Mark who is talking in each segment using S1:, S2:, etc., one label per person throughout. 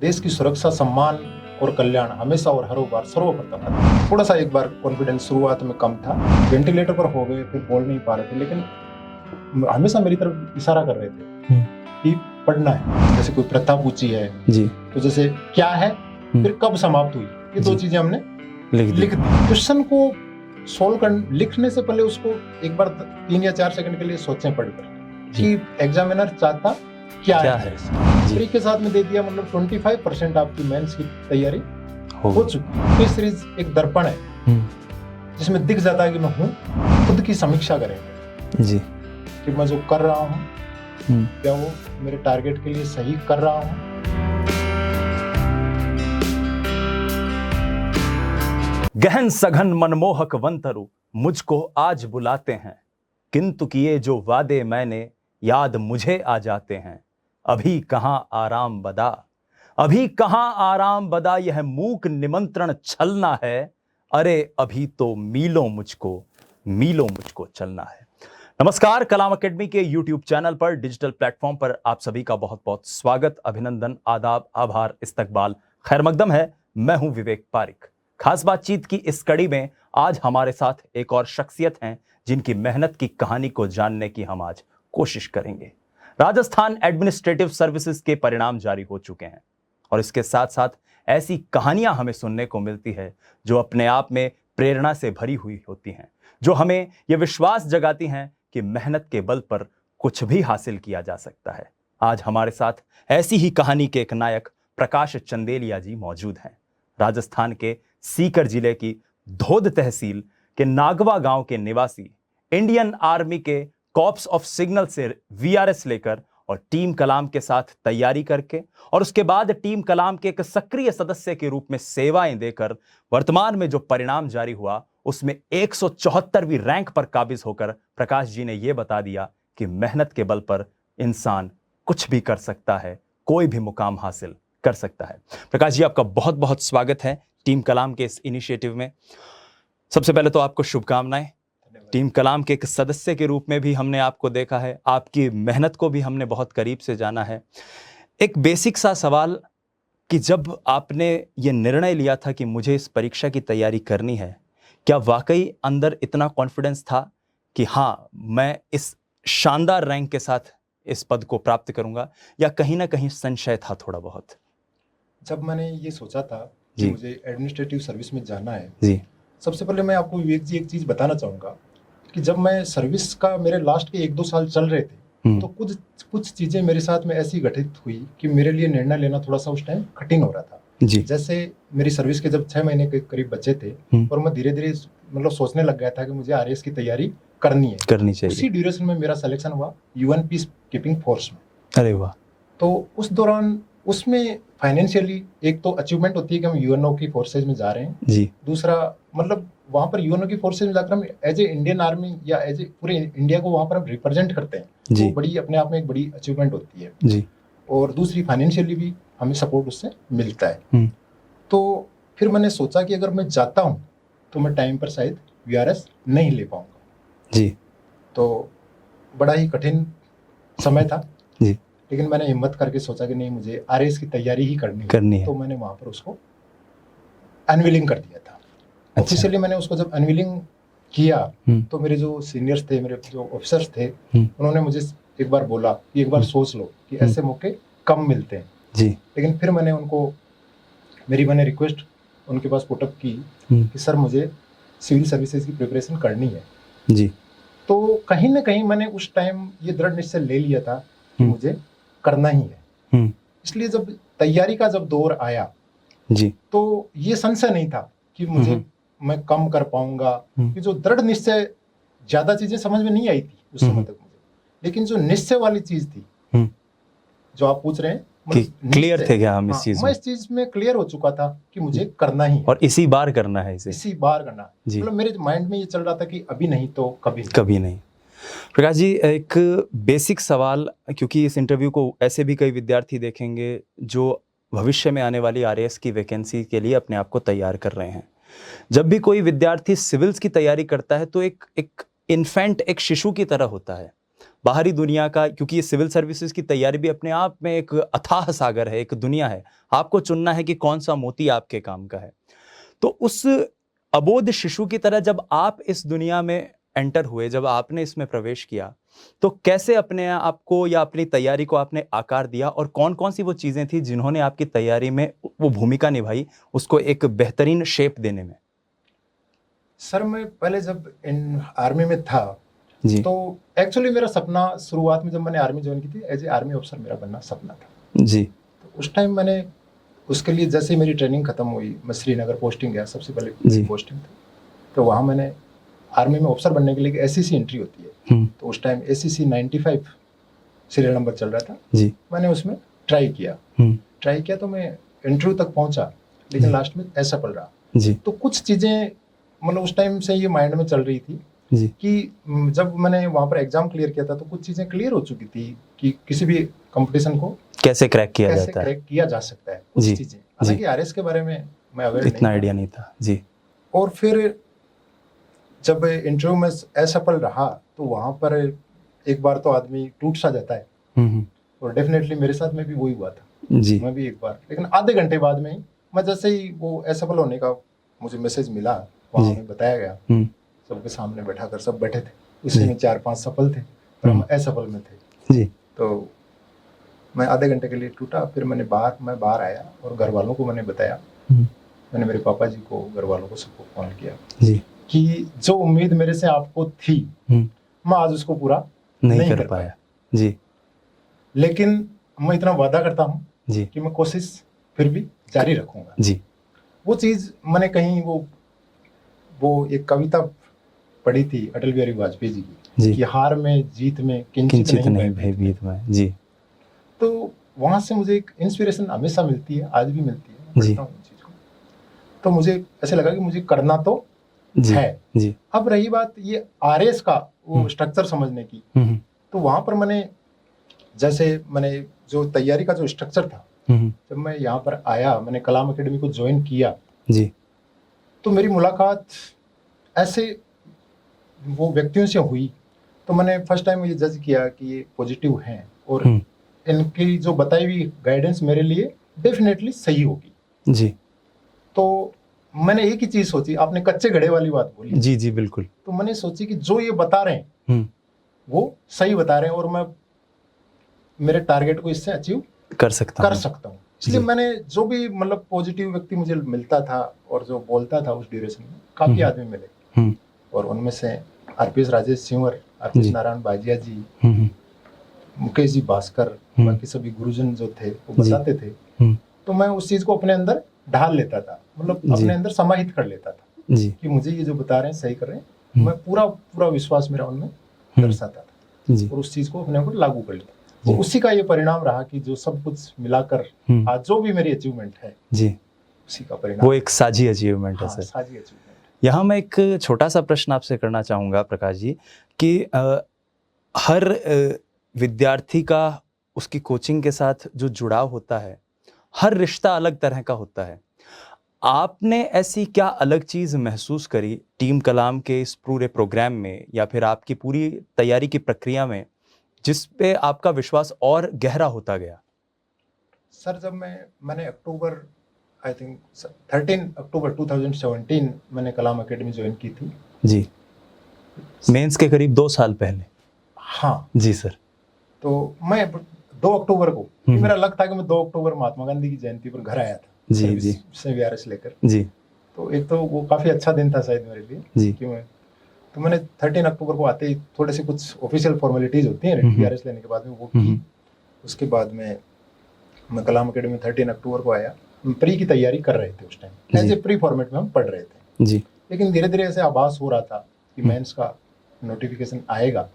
S1: देश की सुरक्षा, सम्मान और कल्याण हमेशा और हर बार सर्वप्रथम है। थोड़ा सा एक बार कॉन्फिडेंस शुरुआत में कम था, वेंटिलेटर पर हो गए, फिर बोल नहीं पा रहे थे, लेकिन हमेशा मेरी तरफ इशारा कर रहे थे कि पढ़ना है। जैसे कोई प्रथा पूछी है जी, तो जैसे क्या है, फिर कब समाप्त हुई, ये दो चीजें हमने लिख दी। क्वेश्चन को सोल्व कर लिखने से पहले उसको एक बार 3 या 4 सेकंड के लिए सोचें पढ़कर कि एग्जामिनर चाहता क्या है। फ्री के साथ में दे दिया, मतलब 25% आपकी मेंस की तैयारी हो चुकी है। ये सीरीज एक दर्पण है जिसमें दिख जाता है कि मैं हूँ, खुद की समीक्षा करेंगे जी कि मैं जो कर रहा हूँ क्या वो मेरे टारगेट के लिए सही कर रहा हूँ।
S2: गहन सघन मनमोहक वंतरु मुझको आज बुलाते हैं, किंतु किए जो वादे मैंने याद मुझे आ जाते हैं। अभी कहां आराम बदा, अभी कहां आराम बदा, यह मूक निमंत्रण छलना है। अरे अभी तो मीलों मुझको चलना है। नमस्कार, कलाम एकेडमी के YouTube चैनल पर, डिजिटल प्लेटफॉर्म पर आप सभी का बहुत बहुत स्वागत, अभिनंदन, आदाब, आभार, इस्तकबाल, खैर मकदम है। मैं हूं विवेक पारिक। खास बातचीत की इस कड़ी में आज हमारे साथ एक और शख्सियत हैं जिनकी मेहनत की कहानी को जानने की हम आज कोशिश करेंगे। राजस्थान एडमिनिस्ट्रेटिव सर्विसेज के परिणाम जारी हो चुके हैं और इसके साथ साथ ऐसी कहानियां हमें सुनने को मिलती है जो अपने आप में प्रेरणा से भरी हुई होती हैं, जो हमें यह विश्वास जगाती हैं कि मेहनत के बल पर कुछ भी हासिल किया जा सकता है। आज हमारे साथ ऐसी ही कहानी के एक नायक प्रकाश चंदेलिया जी मौजूद हैं। राजस्थान के सीकर जिले की धोद तहसील के नागवा गांव के निवासी, इंडियन आर्मी के कॉर्प्स ऑफ सिग्नल से वीआरएस लेकर और टीम कलाम के साथ तैयारी करके और उसके बाद टीम कलाम के एक सक्रिय सदस्य के रूप में सेवाएं देकर वर्तमान में जो परिणाम जारी हुआ उसमें 174वीं रैंक पर काबिज होकर प्रकाश जी ने यह बता दिया कि मेहनत के बल पर इंसान कुछ भी कर सकता है, कोई भी मुकाम हासिल कर सकता है। प्रकाश जी, आपका बहुत बहुत स्वागत है टीम कलाम के इस इनिशिएटिव में। सबसे पहले तो आपको शुभकामनाएं। टीम कलाम के एक सदस्य के रूप में भी हमने आपको देखा है, आपकी मेहनत को भी हमने बहुत करीब से जाना है। एक बेसिक सा सवाल कि जब आपने ये निर्णय लिया था कि मुझे इस परीक्षा की तैयारी करनी है, क्या वाकई अंदर इतना कॉन्फिडेंस था कि हाँ, मैं इस शानदार रैंक के साथ इस पद को प्राप्त करूंगा, या कहीं ना कहीं संशय था थोड़ा बहुत?
S1: जब मैंने ये सोचा था कि मुझे एडमिनिस्ट्रेटिव सर्विस में जाना है जी, सबसे पहले मैं आपको विवेक जी एक चीज बताना चाहूंगा कि जब मैं सर्विस का मेरे लास्ट के 1-2 साल चल रहे थे तो कुछ चीजें मेरे साथ में ऐसी घटित हुई कि मेरे लिए निर्णय लेना थोड़ा सा उस टाइम कठिन हो रहा था जी। जैसे मेरी सर्विस के जब 6 महीने के करीब बचे थे और मैं धीरे धीरे मतलब सोचने लग गया था कि मुझे आरएएस की तैयारी करनी चाहिए। उसी ड्यूरेशन में मेरा सिलेक्शन हुआ यूएन पीस कीपिंग फोर्स में।
S2: अरे वाह।
S1: तो उस दौरान उसमें फाइनेंशियली एक तो अचीवमेंट होती है कि हम यूएनओ की फोर्सेज में जा रहे हैं जी, दूसरा मतलब वहां पर यूएनओ की फोर्सेज में जाकर हम एज ए इंडियन आर्मी या एज ए पूरे इंडिया को वहां पर हम रिप्रेजेंट करते हैं जी, तो बड़ी अपने आप में एक बड़ी अचीवमेंट होती है जी। और दूसरी फाइनेंशियली भी हमें सपोर्ट उससे मिलता है। तो फिर मैंने सोचा कि अगर मैं जाता हूं तो मैं टाइम पर शायद वीआरएस नहीं ले पाऊंगा जी। तो बड़ा ही कठिन समय था जी, लेकिन मैंने हिम्मत करके सोचा कि नहीं, मुझे आरएएस की तैयारी ही करनी है। तो मैंने वहां पर उसको अनविलिंग कर दिया था। ऑफिशियली मैंने उसको जब अनविलिंग किया तो मेरे जो सीनियर्स थे, मेरे जो ऑफिसर्स थे, उन्होंने मुझे एक बार बोला कि एक बार सोच लो कि ऐसे मौके कम मिलते हैं जी। लेकिन फिर मैंने मैंने रिक्वेस्ट उनके पास पुटअप की कि सर मुझे सिविल सर्विसेज की प्रिपरेशन करनी है जी। तो कहीं ना कहीं मैंने उस टाइम ये दृढ़ निश्चय ले लिया था कि मुझे करना ही है। इसलिए जब तैयारी का जब दौर आया जी, तो ये संशय नहीं था कि मैं कम कर पाऊंगा, कि जो दृढ़ निश्चय, ज्यादा चीजें समझ में नहीं आई थी उस समय तक मुझे, लेकिन जो निश्चय वाली चीज थी जो आप पूछ रहे हैं
S2: कि क्लियर थे क्या हम इस चीज में?
S1: मैं इस चीज में क्लियर हो चुका था कि मुझे करना ही है
S2: और इसी बार करना है इसी
S1: बार करना। मतलब मेरे माइंड में ये चल रहा था कि अभी नहीं तो
S2: कभी नहीं। प्रकाश जी, एक बेसिक सवाल, क्योंकि इस इंटरव्यू को ऐसे भी कई विद्यार्थी देखेंगे जो भविष्य में आने वाली आरएएस की वैकेंसी के लिए अपने आप को तैयार कर रहे हैं। जब भी कोई विद्यार्थी सिविल्स की तैयारी करता है तो एक इन्फेंट, एक शिशु की तरह होता है, बाहरी दुनिया का, क्योंकि ये सिविल सर्विसेज की तैयारी भी अपने आप में एक अथाह सागर है, एक दुनिया है। आपको चुनना है कि कौन सा मोती आपके काम का है। तो उस अबोध शिशु की तरह जब आप इस दुनिया में एंटर हुए, जब आपने इसमें प्रवेश किया, तो कैसे अपने आप को या अपनी तैयारी को आपने आकार दिया, और कौन कौन सी वो चीजें थी जिन्होंने आपकी तैयारी में वो भूमिका निभाई उसको एक बेहतरीन शेप देने में?
S1: सर मैं पहले जब इन आर्मी में था
S2: जी
S1: तो एक्चुअली मेरा सपना शुरुआत में जब मैंने आर्मी ज्वाइन की थी एज ए आर्मी ऑफिसर मेरा बनना सपना था
S2: जी
S1: तो उस टाइम मैंने उसके लिए जैसे ही मेरी ट्रेनिंग खत्म हुई मैं श्रीनगर पोस्टिंग गया सबसे
S2: जी।
S1: पहले पोस्टिंग थी तो वहाँ मैंने आर्मी में ऑफिसर बनने के लिए एससीसी एंट्री होती है तो उस टाइम एससीसी 95 सीरियल नंबर चल रहा था
S2: जी
S1: मैंने उसमें ट्राई किया तो मैं इंटरव्यू तक पहुंचा लेकिन लास्ट में असफल रहा
S2: जी
S1: तो कुछ चीज़ें मतलब उस टाइम से ये माइंड में चल रही थी
S2: जी
S1: कि जब मैंने वहाँ पर एग्जाम क्लियर किया था तो कुछ चीज़ें क्लियर हो चुकी थी कि किसी भी कंपटीशन को
S2: कैसे क्रैक किया
S1: कैसे
S2: जाता है,
S1: क्रैक किया जा सकता है कुछ
S2: जी,
S1: चीज़ें हालांकि आरएस के बारे में मैं अवेयर
S2: इतना
S1: नहीं
S2: आइडिया नहीं था। जी
S1: था और फिर जब इंटरव्यू में असफल रहा तो वहाँ पर एक बार तो आदमी टूट सा जाता है और डेफिनेटली मेरे साथ में भी वही हुआ था
S2: जी
S1: मैं भी एक बार लेकिन आधे घंटे बाद में ही मैं जैसे ही वो असफल होने का मुझे मैसेज मिला वहाँ
S2: जी।
S1: हमें बताया गया सबके सामने बैठा कर सब बैठे थे
S2: जी।
S1: उसी में 4-5 सफल थे और हम असफल में थे
S2: जी
S1: तो मैं आधे घंटे के लिए टूटा फिर मैं बाहर आया और घर वालों को मैंने बताया मैंने मेरे पापा जी को घर वालों को सबको फोन किया
S2: जी
S1: कि जो उम्मीद मेरे से आपको थी मैं आज उसको पूरा
S2: नहीं कर पाया। जी
S1: लेकिन मैं इतना वादा करता हूँ
S2: जी
S1: कि मैं कोशिश फिर भी जारी रखूंगा।
S2: जी
S1: वो चीज मैंने कहीं वो एक कविता पढ़ी थी अटल बिहारी वाजपेयी जी की
S2: जी
S1: कि हार में जीत में किंचित
S2: किंचित नहीं
S1: भयभीत
S2: भयभीत में। जी
S1: तो वहां से मुझे एक इंस्पिरेशन हमेशा मिलती है आज भी मिलती है मैं
S2: जी
S1: पढ़ता हूँ उन चीज को तो मुझे ऐसे लगा कि मुझे करना तो
S2: जी
S1: है।
S2: जी
S1: अब रही बात ये आरएस का वो स्ट्रक्चर समझने की तो वहां पर मैंने जो तैयारी का जो स्ट्रक्चर था जब मैं यहाँ पर आया मैंने कलाम एकेडमी को ज्वाइन किया
S2: जी
S1: तो मेरी मुलाकात ऐसे वो व्यक्तियों से हुई तो मैंने फर्स्ट टाइम ये जज किया कि ये पॉजिटिव हैं और इनकी जो बताई हुई गाइडेंस मेरे लिए डेफिनेटली सही होगी।
S2: जी
S1: तो मैंने एक ही चीज सोची आपने कच्चे घड़े वाली बात बोली
S2: जी जी बिल्कुल।
S1: तो मैंने सोची कि जो ये बता रहे हैं वो सही बता रहे हैं और मैं मेरे टारगेट को इससे अचीव कर सकता हूँ इसलिए मैंने जो भी मतलब पॉजिटिव व्यक्ति मुझे मिलता था और जो बोलता था उस ड्यूरेशन में काफी आदमी मिले और उनमें से आरपीएस राजेश सिंवर आरपीएस नारायण बाजिया जी मुकेश जी भास्कर बाकी सभी गुरुजन जो थे वो बताते थे तो मैं उस चीज को अपने अंदर ढाल लेता था मतलब अपने अंदर समाहित कर लेता था कि मुझे ये जो बता रहे हैं सही कर रहे हैं मैं पूरा विश्वास मेरा उनमें दर्शाता था और उस चीज को अपने ऊपर लागू कर लिया तो उसी का ये परिणाम रहा कि जो सब कुछ मिलाकर आज जो भी मेरी अचीवमेंट है जी उसी का परिणाम।
S2: वो एक साझी अचीवमेंट है सर।
S1: साझी अचीवमेंट।
S2: यहाँ मैं एक छोटा सा प्रश्न आपसे करना चाहूँगा प्रकाश जी कि हर विद्यार्थी का उसकी कोचिंग के साथ जो जुड़ाव होता है हर रिश्ता अलग तरह का होता है। आपने ऐसी क्या अलग चीज़ महसूस करी टीम कलाम के इस पूरे प्रोग्राम में या फिर आपकी पूरी तैयारी की प्रक्रिया में जिस पे आपका विश्वास और गहरा होता गया?
S1: सर जब मैंने अक्टूबर आई थिंक 13 अक्टूबर 2017 मैंने कलाम एकेडमी ज्वाइन की थी
S2: जी मेंस के करीब 2 साल पहले।
S1: हाँ
S2: जी सर।
S1: तो मैं 2 अक्टूबर को मेरा लक था कि मैं 2 अक्टूबर महात्मा गांधी की जयंती पर घर आया था
S2: जी जी
S1: से वीआरएस लेकर
S2: जी
S1: तो एक तो वो काफी अच्छा दिन था शायद मेरे लिए
S2: जी
S1: कि तो मैंने 13 अक्टूबर को आते ही थोड़े से कुछ ऑफिशियल फॉर्मेलिटीज होती हैं वीआरएस लेने के बाद में वो की उसके बाद में मैं कलाम एकेडमी में 13 अक्टूबर को आया प्री की तैयारी कर रहे थे उस time as a pre format में हम पढ़ रहे थे
S2: जी
S1: लेकिन धीरे धीरे ऐसे आभास हो रहा था कि मेंस का नोटिफिकेशन आएगा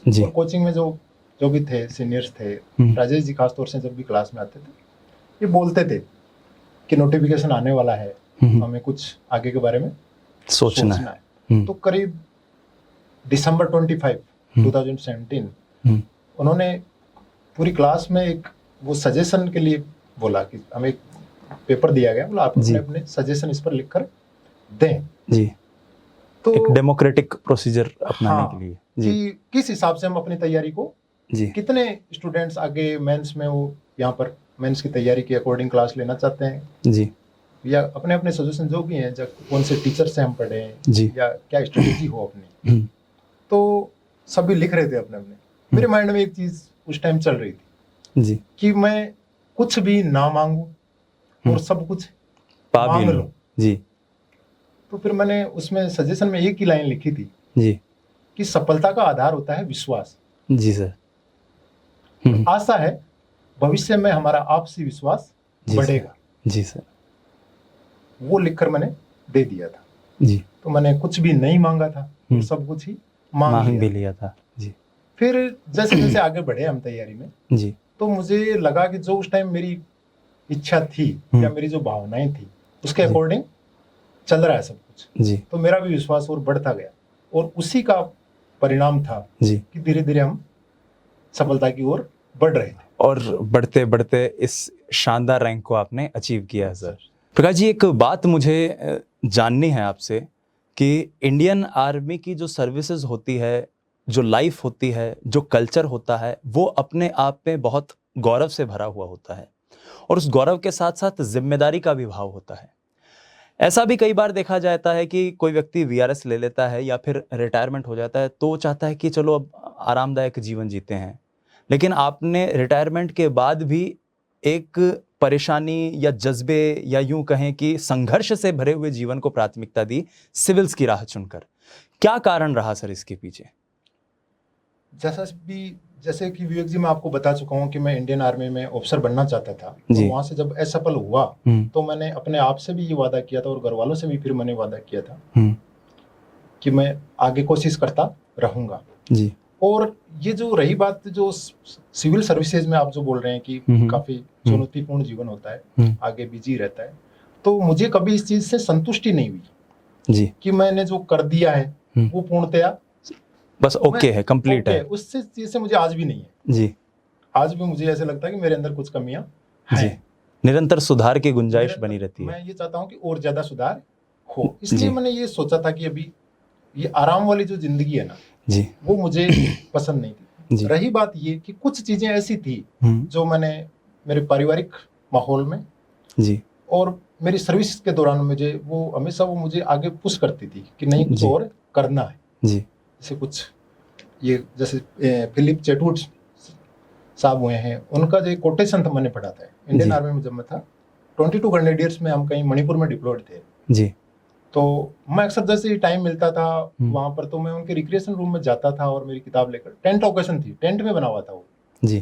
S1: जी और कोचिंग में जो भी थे सीनियर्स थे राजेश जी खासतौर से जब भी क्लास में आते थे ये बोलते थे कि नोटिफिकेशन आने वाला है हमें कुछ आगे के बारे में सोचना है। तो करीब दिसंबर 25 2017 उन्होंने पूरी क्लास में एक वो सजेशन के लिए बोला कि हमें एक पेपर दिया गया बोला आप अपने सजेशन इस पर लिखकर दें जी तो
S2: एक डेमोक्रेटिक प्रोसीजर अपनाने
S1: हाँ,
S2: के लिए जी
S1: कि किस हिसाब से हम अपनी तैयारी को,
S2: जी
S1: कितने स्टूडेंट्स आगे मेंस में वो यहाँ पर मेंस की तैयारी के अकॉर्डिंग क्लास लेना चाहते हैं,
S2: जी
S1: या अपने अपने सजेशन जो भी हैं, जब कौन से टीचर से हम पढ़े
S2: जी
S1: या क्या स्ट्रेटेजी हो अपनी, तो सभी लिख रहे थे अपने अपने। मेरे माइंड में एक चीज उस टाइम चल रही थी
S2: जी
S1: कि मैं कुछ भी ना मांगू और सब कुछ
S2: पा भी
S1: मांग
S2: लूं
S1: लूं।
S2: जी
S1: तो फिर मैंने उसमें सजेशन में एक ही लाइन लिखी थी
S2: जी
S1: कि सफलता का आधार होता है विश्वास,
S2: जी सर
S1: और आशा है भविष्य में हमारा आपसी विश्वास
S2: जी
S1: बढ़ेगा।
S2: जी सर
S1: वो लिखकर मैंने दे दिया था।
S2: जी
S1: तो मैंने कुछ भी नहीं मांगा था और सब कुछ ही मांग
S2: मांग
S1: लिया।
S2: भी लिया था जी
S1: फिर जैसे जैसे आगे बढ़े हम तैयारी में,
S2: जी
S1: तो मुझे लगा कि जो उस टाइम मेरी इच्छा थी या मेरी जो भावनाएं थी उसके अकॉर्डिंग चल रहा है सब कुछ,
S2: जी
S1: तो मेरा भी विश्वास और बढ़ता गया, और उसी का परिणाम था
S2: जी
S1: कि धीरे धीरे हम सफलता की ओर बढ़ रहे थे।
S2: और बढ़ते बढ़ते इस शानदार रैंक को आपने अचीव किया है सर। प्रकाश जी, एक बात मुझे जाननी है आपसे कि इंडियन आर्मी की जो सर्विसेज होती है, जो लाइफ होती है, जो कल्चर होता है, वो अपने आप में बहुत गौरव से भरा हुआ होता है, और उस गौरव के साथ साथ जिम्मेदारी का भी भाव होता है। ऐसा भी कई बार देखा जाता है कि कोई व्यक्ति वीआरएस ले लेता है या फिर रिटायरमेंट हो जाता है तो वो चाहता है कि चलो अब आरामदायक जीवन जीते हैं, लेकिन आपने रिटायरमेंट के बाद भी एक परेशानी या जज्बे या यूं कहें कि संघर्ष से भरे हुए जीवन को प्राथमिकता दी, सिविल्स की राह चुनकर। क्या कारण रहा सर इसके पीछे?
S1: जैसे कि विवेक जी, मैं आपको बता चुका हूं कि मैं इंडियन आर्मी में ऑफिसर बनना चाहता था, और वहां से जब असफल हुआ तो मैंने अपने आप से भी ये वादा किया था और घर वालों से भी फिर मैंने वादा किया था कि मैं आगे कोशिश करता रहूंगा जी। और ये जो रही बात, जो सिविल सर्विसेज में आप जो बोल रहे हैं कि काफी चुनौतीपूर्ण जीवन होता है, आगे बिजी रहता है, तो मुझे कभी इस चीज से संतुष्टि नहीं हुई जी कि मैंने जो कर दिया है वो पूर्णतया
S2: बस ओके है, कंप्लीट है।
S1: उससे चीज से मुझे आज भी नहीं है जी। आज भी मुझे ऐसे लगता है कि मेरे अंदर कुछ कमियां हैं।
S2: निरंतर सुधार की गुंजाइश बनी रहती है।
S1: मैं ये चाहता हूं कि और ज्यादा सुधार हो, इसलिए मैंने ये सोचा था कि अभी ये आराम वाली जो जिंदगी है ना जी, वो मुझे पसंद नहीं थी जी। रही बात ये कि कुछ चीजें ऐसी थी जो मैंने मेरे पारिवारिक माहौल में जी और मेरी सर्विस के दौरान मुझे वो हमेशा वो मुझे आगे पुश करती थी कि नहीं कुछ और करना है जी। जैसे कुछ ये जैसे फिलिप चेटवुड साहब हुए हैं, उनका जो कोटेशन था मैंने पढ़ा था इंडियन आर्मी में जब मैं था। 22 ग्रेनेडियर्स में हम कहीं मणिपुर में डिप्लॉयड थे जी। तो मैं अक्सर जैसे ही टाइम मिलता था वहां पर, तो मैं उनके रिक्रिएशन रूम में जाता था और मेरी किताब लेकर, टेंट ओकेशन थी, टेंट में बना हुआ था वो जी।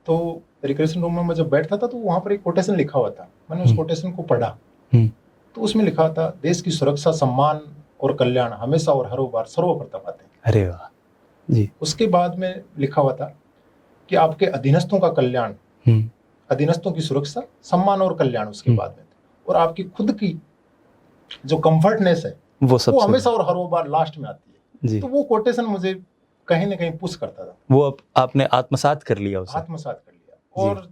S1: तो रिक्रिएशन रूम में मैं जब बैठता था तो वहां पर एक कोटेशन लिखा हुआ था, मैंने उस कोटेशन को पढ़ा तो उसमें लिखा था, देश की सुरक्षा, सम्मान और कल्याण हमेशा और हर बार सर्वप्रथम आते हैं। अरे वाह जी। उसके बाद में लिखा हुआ था कि आपके अधीनस्थों का कल्याण, अधीनस्थों की सुरक्षा, सम्मान और कल्याण उसके बाद में, और आपकी खुद की जो कंफर्टनेस है वो हमेशा और हर बार लास्ट में आती है जी। तो वो कोटेशन मुझे कहीं ना कहीं पुश करता था। वो
S2: आपने आत्मसात कर लिया उसे?
S1: आत्मसात कर लिया। और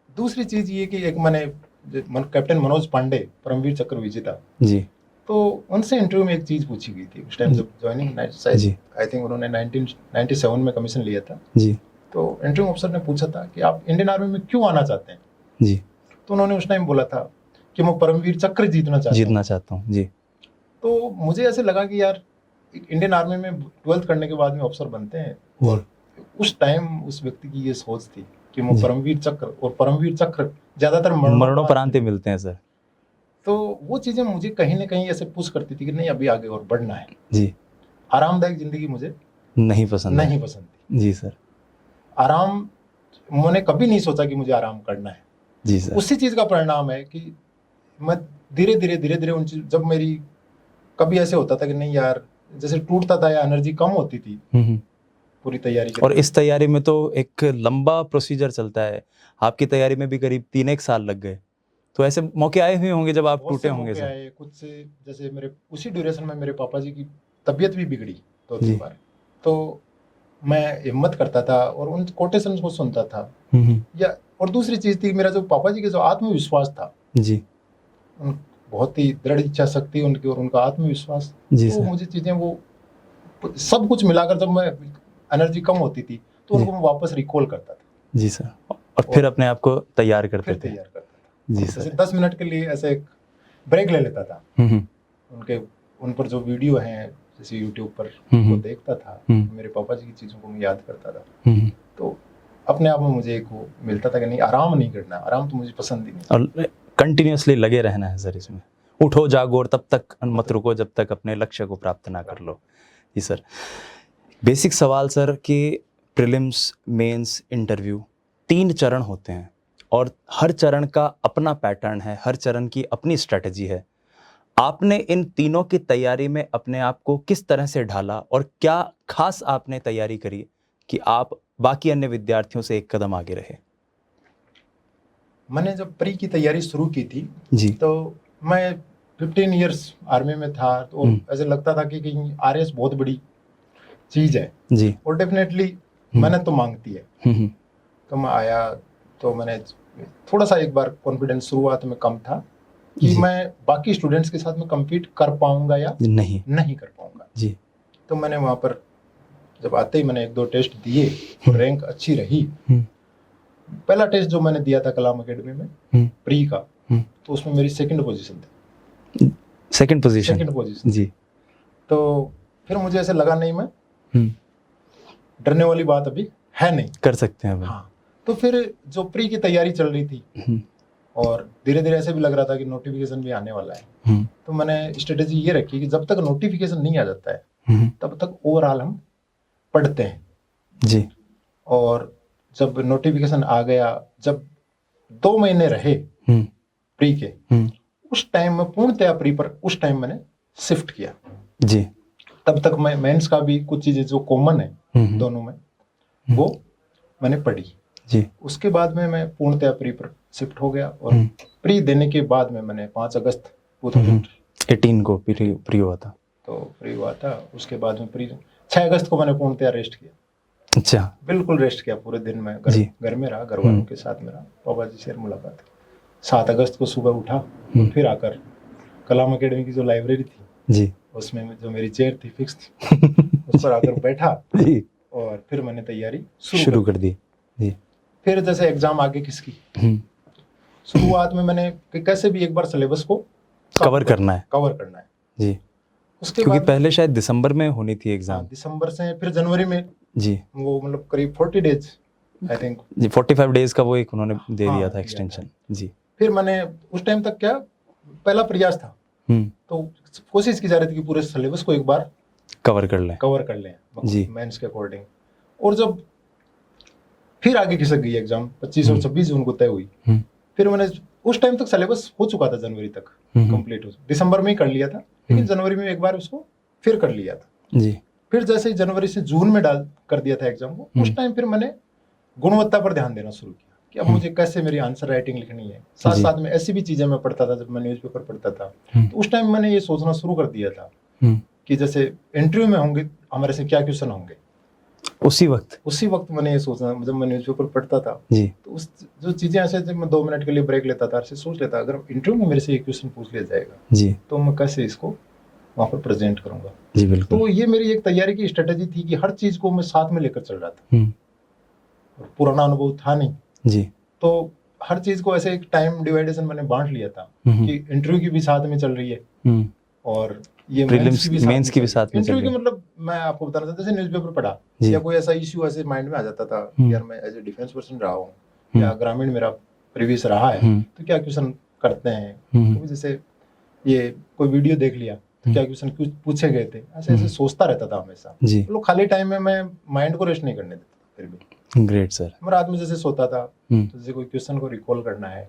S1: दूसरी चीज ये कि एक मैंने कैप्टन मनोज पांडे, परमवीर चक्र विजेता जी, तो उनसे इंटरव्यू में एक चीज पूछी गई थी उस टाइम जब ज्वाइनिंग, आई थिंक उन्होंने 1997 में कमीशन लिया था जी। तो इंटरव्यू ऑफिसर ने पूछा था कि आप इंडियन आर्मी में क्यों आना चाहते हैं जी। तो उन्होंने उस टाइम बोला था कि मैं परमवीर चक्र जीतना चाहता हूँ जी। तो मुझे ऐसे लगा कि यार इंडियन आर्मी में 12th करने के बाद में ऑफिसर बनते हैं, और उस टाइम उस व्यक्ति की ये सोच थी कि मैं परमवीर चक्र, और परमवीर चक्र ज्यादातर
S2: मरणोपरांत मिलते हैं सर।
S1: तो वो चीजें मुझे कहीं ना कहीं ऐसे पुश करती थी कि नहीं अभी आगे और बढ़ना है जी। आरामदायक जिंदगी मुझे नहीं पसंद थी
S2: जी सर।
S1: आराम मैंने कभी नहीं सोचा कि मुझे आराम करना है जी सर। उसी चीज का परिणाम है कि मैं धीरे धीरे उन जब मेरी कभी ऐसे होता था कि नहीं यार, जैसे टूटता था या एनर्जी कम होती थी पूरी तैयारी के,
S2: और इस तैयारी में तो एक लंबा प्रोसीजर चलता है, आपकी तैयारी में भी करीब 3-1 साल लग गए, तो ऐसे मौके आए हुए होंगे जब आप टूटे होंगे सर?
S1: आए कुछ से, जैसे मेरे उसी ड्यूरेशन में मेरे पापा जी की तबीयत भी बिगड़ी 2-3 बार, तो मैं हिम्मत करता था और उन कोटेशन को सुनता था या, और दूसरी चीज थी मेरा जो पापा जी के जो आत्मविश्वास था जी, बहुत ही दृढ़ इच्छा शक्ति उनकी और उनका आत्मविश्वास,
S2: जी
S1: तो
S2: सर।
S1: मुझे चीजें वो सब कुछ मिलाकर जब मैं एनर्जी कम होती थी तो
S2: जी।
S1: उनको मैं वापस रिकॉल करता था,
S2: जी सर। और फिर अपने आप को तैयार करते
S1: फिर
S2: थे।
S1: तैयार करता था।
S2: जी
S1: जैसे
S2: सर।
S1: 10 मिनट के लिए ऐसे एक ब्रेक ले लेता था, उनके उन पर जो वीडियो हैं जैसे यूट्यूब पर वो देखता था, मेरे पापा जी की चीज़ों को मैं याद करता था, तो अपने आप में मुझे एक वो मिलता था कि नहीं, आराम नहीं करना, आराम तो मुझे पसंद ही नहीं।
S2: और कंटिन्यूअसली लगे रहना है सर इसमें, उठो जागो और तब तक मत रुको जब तक अपने लक्ष्य को प्राप्त ना कर लो। जी सर। बेसिक सवाल सर कि प्रीलिम्स, मेंस, इंटरव्यू 3 चरण होते हैं और हर चरण का अपना पैटर्न है, हर चरण की अपनी स्ट्रेटजी है। आपने इन तीनों की तैयारी में अपने आप को किस तरह से ढाला और क्या खास आपने तैयारी करी कि आप बाकी अन्य विद्यार्थियों से एक कदम आगे रहे?
S1: मैंने जब प्री की तैयारी शुरू की थी
S2: जी।
S1: तो मैं 15 इयर्स आर्मी में था, तो ऐसे लगता था कि कहीं आरएस बहुत बड़ी चीज है
S2: जी।
S1: और डेफिनेटली मेहनत तो मांगती है। तो मैं आया तो मैंने थोड़ा सा एक बार कॉन्फिडेंस शुरुआत में कम था कि
S2: जी।
S1: मैं बाकी स्टूडेंट्स के साथ में compete कर पाऊंगा या नहीं कर पाऊंगा।
S2: जी।
S1: तो मैंने वहाँ पर जब आते ही मैंने 1-2 टेस्ट दिए और रैंक अच्छी रही। पहला टेस्ट जो मैंने दिया था कलाम एकेडमी में प्री का, तो उसमें मेरी सेकंड पोजीशन थी।
S2: Second position?
S1: Second position.
S2: जी।
S1: तो फिर मुझे ऐसे लगा नहीं, मैं डरने वाली बात अभी है नहीं,
S2: कर सकते हैं।
S1: हाँ। तो फिर जो प्री की तैयारी चल रही थी और धीरे धीरे ऐसे भी लग रहा था कि नोटिफिकेशन भी आने वाला है, तो मैंने स्ट्रेटेजी ये रखी कि जब तक नोटिफिकेशन नहीं आ जाता है तब तक ओवरऑल हम पढ़ते हैं।
S2: जी।
S1: और जब नोटिफिकेशन आ गया, जब 2 महीने रहे प्री के, उस टाइम में पूर्णतया प्री पर उस टाइम मैंने शिफ्ट किया।
S2: जी।
S1: तब तक मैं मेंस का भी कुछ चीजें जो कॉमन है दोनों में वो मैंने पढ़ी।
S2: जी।
S1: उसके बाद में मैं पूर्णतया प्री पर शिफ्ट हो गया और प्री देने के बाद में मैंने 5 अगस्त
S2: 2018 को प्री हुआ था।
S1: तो प्री हुआ था। उसके बाद में प्री 6 अगस्त को मैंने पूर्णतया रेस्ट किया।
S2: अच्छा।
S1: बिल्कुल रेस्ट किया, पूरे दिन में घर में रहा, घर वालों के साथ में रहा, पापा जी से मुलाकात। 7 अगस्त को सुबह उठा और फिर आकर कलाम एकेडमी की जो लाइब्रेरी थी
S2: जी,
S1: उसमें जो मेरी चेयर थी फिक्स थी उस पर आकर बैठा जी, और फिर मैंने तैयारी शुरू कर दी जी। फिर जैसे एग्जाम आगे किसकी, शुरुआत में मैंने कैसे भी एक बार सिलेबस को कवर करना है
S2: जी।
S1: उसके
S2: क्योंकि
S1: बाद
S2: पहले शायद दिसंबर में होनी थी एग्जाम।
S1: हाँ, दिसंबर से फिर जनवरी में
S2: जी,
S1: वो मतलब करीब 40 डेज आई थिंक
S2: जी, 45 डेज का वो एक उन्होंने दे दिया था एक्सटेंशन जी।
S1: फिर मैंने उस टाइम तक क्या पहला प्रयास था, तो कोशिश की जा रही थी कि पूरे सिलेबस को एक बार
S2: कवर कर लें
S1: जी मेंस के अकॉर्डिंग। और जब फिर आगे खिसक गई एग्जाम 25 और 26 जून को तय हुई, फिर मैंने उस टाइम तक सिलेबस हो चुका था, जनवरी तक कंप्लीट हो, दिसंबर में ही कर लिया था, लेकिन जनवरी में एक बार उसको फिर कर लिया था जी। फिर जैसे ही जनवरी से जून में डाल कर दिया था एग्जाम को, उस टाइम फिर मैंने गुणवत्ता पर ध्यान देना शुरू किया कि अब मुझे कैसे मेरी आंसर राइटिंग लिखनी है। साथ साथ में ऐसी भी चीजें मैं पढ़ता था, जब मैं न्यूज़पेपर पढ़ता था तो उस टाइम मैंने ये सोचना शुरू कर दिया था कि जैसे इंटरव्यू में होंगे हमारे से क्या क्वेश्चन होंगे। उसी वक्त मैंने ये सोचना, जब मैं न्यूज़पेपर पढ़ता था जी, तो उस जो चीजें ऐसे, जब मैं 2 मिनट के लिए ब्रेक लेता था, ऐसे सोच लेता अगर इंटरव्यू में मेरे से ये क्वेश्चन पूछ लिया जाएगा जी, तो मैं कैसे इसको वहां पर प्रेजेंट करूंगा जी। बिल्कुल। तो ये मेरी एक तैयारी की स्ट्रेटेजी थी कि हर चीज को मैं साथ में लेकर चल रहा था। पुराना अनुभव था नहीं जी, तो हर चीज को ऐसे एक टाइम डिवाइडेशन मैंने बांट लिया था कि इंटरव्यू की भी साथ में चल रही है और ये मेंस की भी साथ में। इंटरव्यू की मतलब मैं आपको बताना चाहता हूं, जैसे न्यूज़पेपर पढ़ा या कोई ऐसा इश्यू ऐसे माइंड में आ जाता था, यार मैं एज ए डिफेंस पर्सन रहा हूँ या ग्रामीण मेरा प्रीवियस रहा है, तो क्या क्वेश्चन करते हैं, तो जैसे ये कोई वीडियो देख लिया तो क्या क्वेश्चन पूछे गए थे, ऐसे ऐसे सोचता रहता था हमेशा जी। तो खाली टाइम में मैं माइंड को रेस्ट नहीं करने देता। फिर भी ग्रेट सर। मैं रात में जैसे सोता था तो जैसे कोई क्वेश्चन को रिकॉल करना है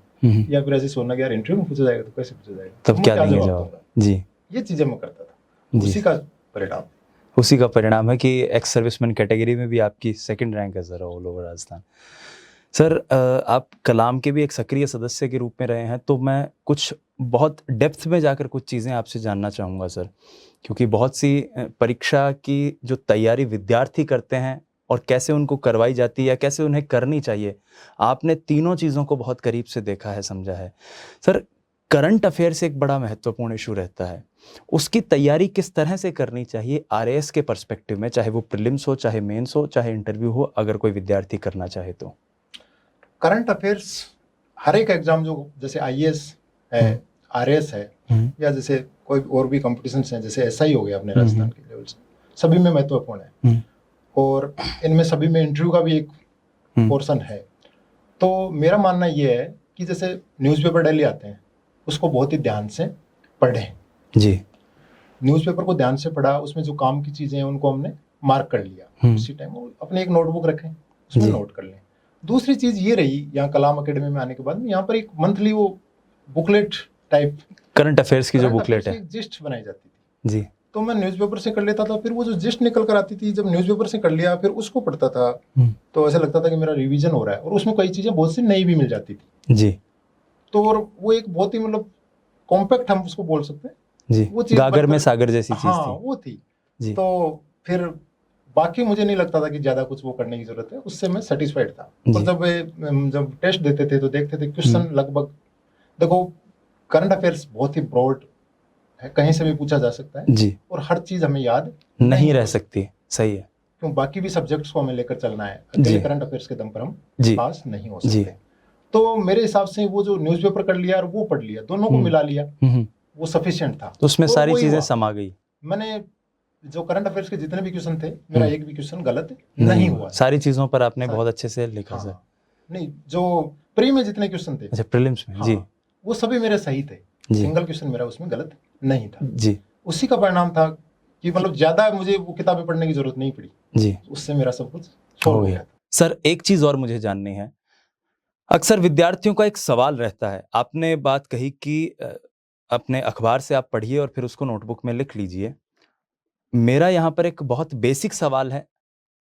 S1: या फिर ऐसे सोना कि यार इंटरव्यू में पूछा जाएगा तो कैसे पूछा जाएगा, तब क्या देंगे जवाब जी, ये चीजें मैं करता था। उसी का परिणाम है कि एक्स सर्विसमैन कैटेगरी में भी आपकी सेकंड रैंक है sir all over Rajasthan. Sir आप कलाम के भी एक सक्रिय सदस्य के रूप में रहे हैं, तो मैं कुछ बहुत डेप्थ में जाकर कुछ चीज़ें आपसे जानना चाहूँगा सर, क्योंकि बहुत सी परीक्षा की जो तैयारी विद्यार्थी करते हैं और कैसे उनको करवाई जाती है या कैसे उन्हें करनी चाहिए, आपने तीनों चीज़ों को बहुत करीब से देखा है, समझा है। सर
S2: करंट अफेयर से एक बड़ा महत्वपूर्ण इशू रहता है, उसकी तैयारी किस तरह से करनी चाहिए आरएएस के पर्सपेक्टिव में, चाहे वो प्रीलिम्स हो, चाहे मेंस हो, चाहे इंटरव्यू हो, अगर कोई विद्यार्थी करना चाहे तो?
S1: करंट अफेयर्स हर एक एग्जाम जो जैसे आईएएस है, आरएएस है, या जैसे कोई और भी कॉम्पिटिशन्स हैं, जैसे एसआई हो गया अपने राजस्थान के लेवल से, सभी में महत्वपूर्ण है और इनमें सभी में इंटरव्यू का भी एक पोर्शन है। तो मेरा मानना ये है कि जैसे न्यूज़पेपर डेली आते हैं, उसको बहुत ही ध्यान से पढ़ें
S2: जी।
S1: न्यूज़पेपर को ध्यान से पढ़ा, उसमें जो काम की चीजें हैं उनको हमने मार्क कर लिया, उसी टाइम अपने एक नोटबुक रखें, उसमें नोट कर लें। दूसरी चीज ये रही, यहाँ कलाम एकेडमी में आने के बाद यहाँ पर एक मंथली वो बुकलेट टाइप
S2: करंट अफेयर्स की जो बुकलेट है,
S1: जिस्ट बनाई जाती थी
S2: जी,
S1: तो मैं न्यूज़पेपर से कर लेता था, फिर वो जो जिस्ट निकल कर आती थी, जब न्यूज़पेपर से कर लिया फिर उसको पढ़ता था तो ऐसा लगता था कि मेरा रिवीजन हो रहा है, और उसमें कई चीजें बहुत सी नई भी मिल जाती थी
S2: जी।
S1: तो और वो एक बहुत ही मतलब कॉम्पैक्ट हम उसको बोल सकते हैं
S2: जी,
S1: वो चीज
S2: गागर में सागर जैसी चीज
S1: हाँ,
S2: थी
S1: वो थी
S2: जी।
S1: तो फिर बाकी मुझे नहीं लगता था कि ज्यादा कुछ वो करने की जरूरत है, उससे मैं सेटिस्फाइड था। और जब टेस्ट देते थे तो देखते थे क्वेश्चन लगभग, देखो करंट अफेयर्स बहुत ही ब्रॉड है, कहीं से भी पूछा जा सकता है
S2: जी,
S1: और हर चीज हमें याद
S2: नहीं रह सकती, सही है,
S1: क्यों बाकी भी सब्जेक्ट्स को हमें लेकर चलना है, अकेले करंट अफेयर्स के दम पर हम पास नहीं हो सकते। तो मेरे हिसाब से वो जो न्यूज़पेपर कर लिया और वो पढ़ लिया, दोनों को मिला लिया, वो सफिशिएंट था,
S2: तो उसमें सारी चीजें समा गई।
S1: मैंने जो करंट अफेयर्स के जितने भी क्वेश्चन थे, मेरा एक भी क्वेश्चन गलत नहीं हुआ,
S2: सारी चीजों पर आपने बहुत अच्छे से लिखा सर।
S1: नहीं, जो प्री में जितने क्वेश्चन थे,
S2: अच्छा प्रीलिम्स में, जी,
S1: वो सभी मेरे सही थे, सिंगल क्वेश्चन मेरा उसमें गलत नहीं था
S2: जी।
S1: उसी का परिणाम था कि मतलब ज्यादा मुझे वो किताबें पढ़ने की जरूरत नहीं पड़ी जी, उससे मेरा सब कुछ हो गया।
S2: सर एक चीज और मुझे जाननी है, अक्सर विद्यार्थियों का एक सवाल रहता है, आपने बात कही कि अपने अखबार से आप पढ़िए और फिर उसको नोटबुक में लिख लीजिए। मेरा यहाँ पर एक बहुत बेसिक सवाल है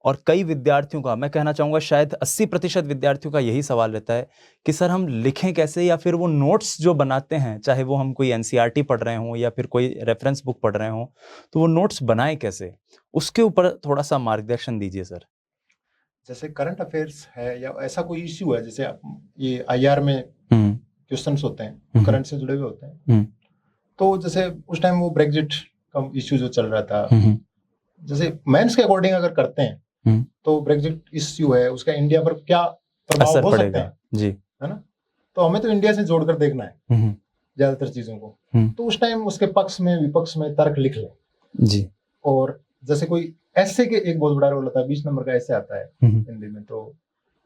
S2: और कई विद्यार्थियों का, मैं कहना चाहूँगा शायद 80% विद्यार्थियों का यही सवाल रहता है कि सर हम लिखें कैसे, या फिर वो नोट्स जो बनाते हैं, चाहे वो हम कोई एनसीईआरटी पढ़ रहे हों या फिर कोई रेफरेंस बुक पढ़ रहे हों, तो वो नोट्स बनाएं कैसे, उसके ऊपर थोड़ा सा मार्गदर्शन दीजिए सर।
S1: जैसे करंट अफेयर्स है या ऐसा कोई इश्यू है, जैसे ये आईआर में क्वेश्चंस होते हैं करंट से जुड़े हुए होते हैं, तो जैसे उस टाइम वो ब्रेक्जिट का इश्यू जो चल रहा था, जैसे मेंस के अकॉर्डिंग अगर करते हैं तो ब्रेक्जिट इश्यू है, उसका इंडिया पर क्या प्रभाव हो सकता है जी, है ना, तो हमें तो इंडिया से जोड़कर देखना है ज्यादातर चीजों को, तो उस टाइम उसके पक्ष में विपक्ष में तर्क लिख ले जी। और जैसे कोई ऐसे के एक बहुत बड़ा रोल होता है, 20 नंबर का ऐसे आता है हिंदी में, तो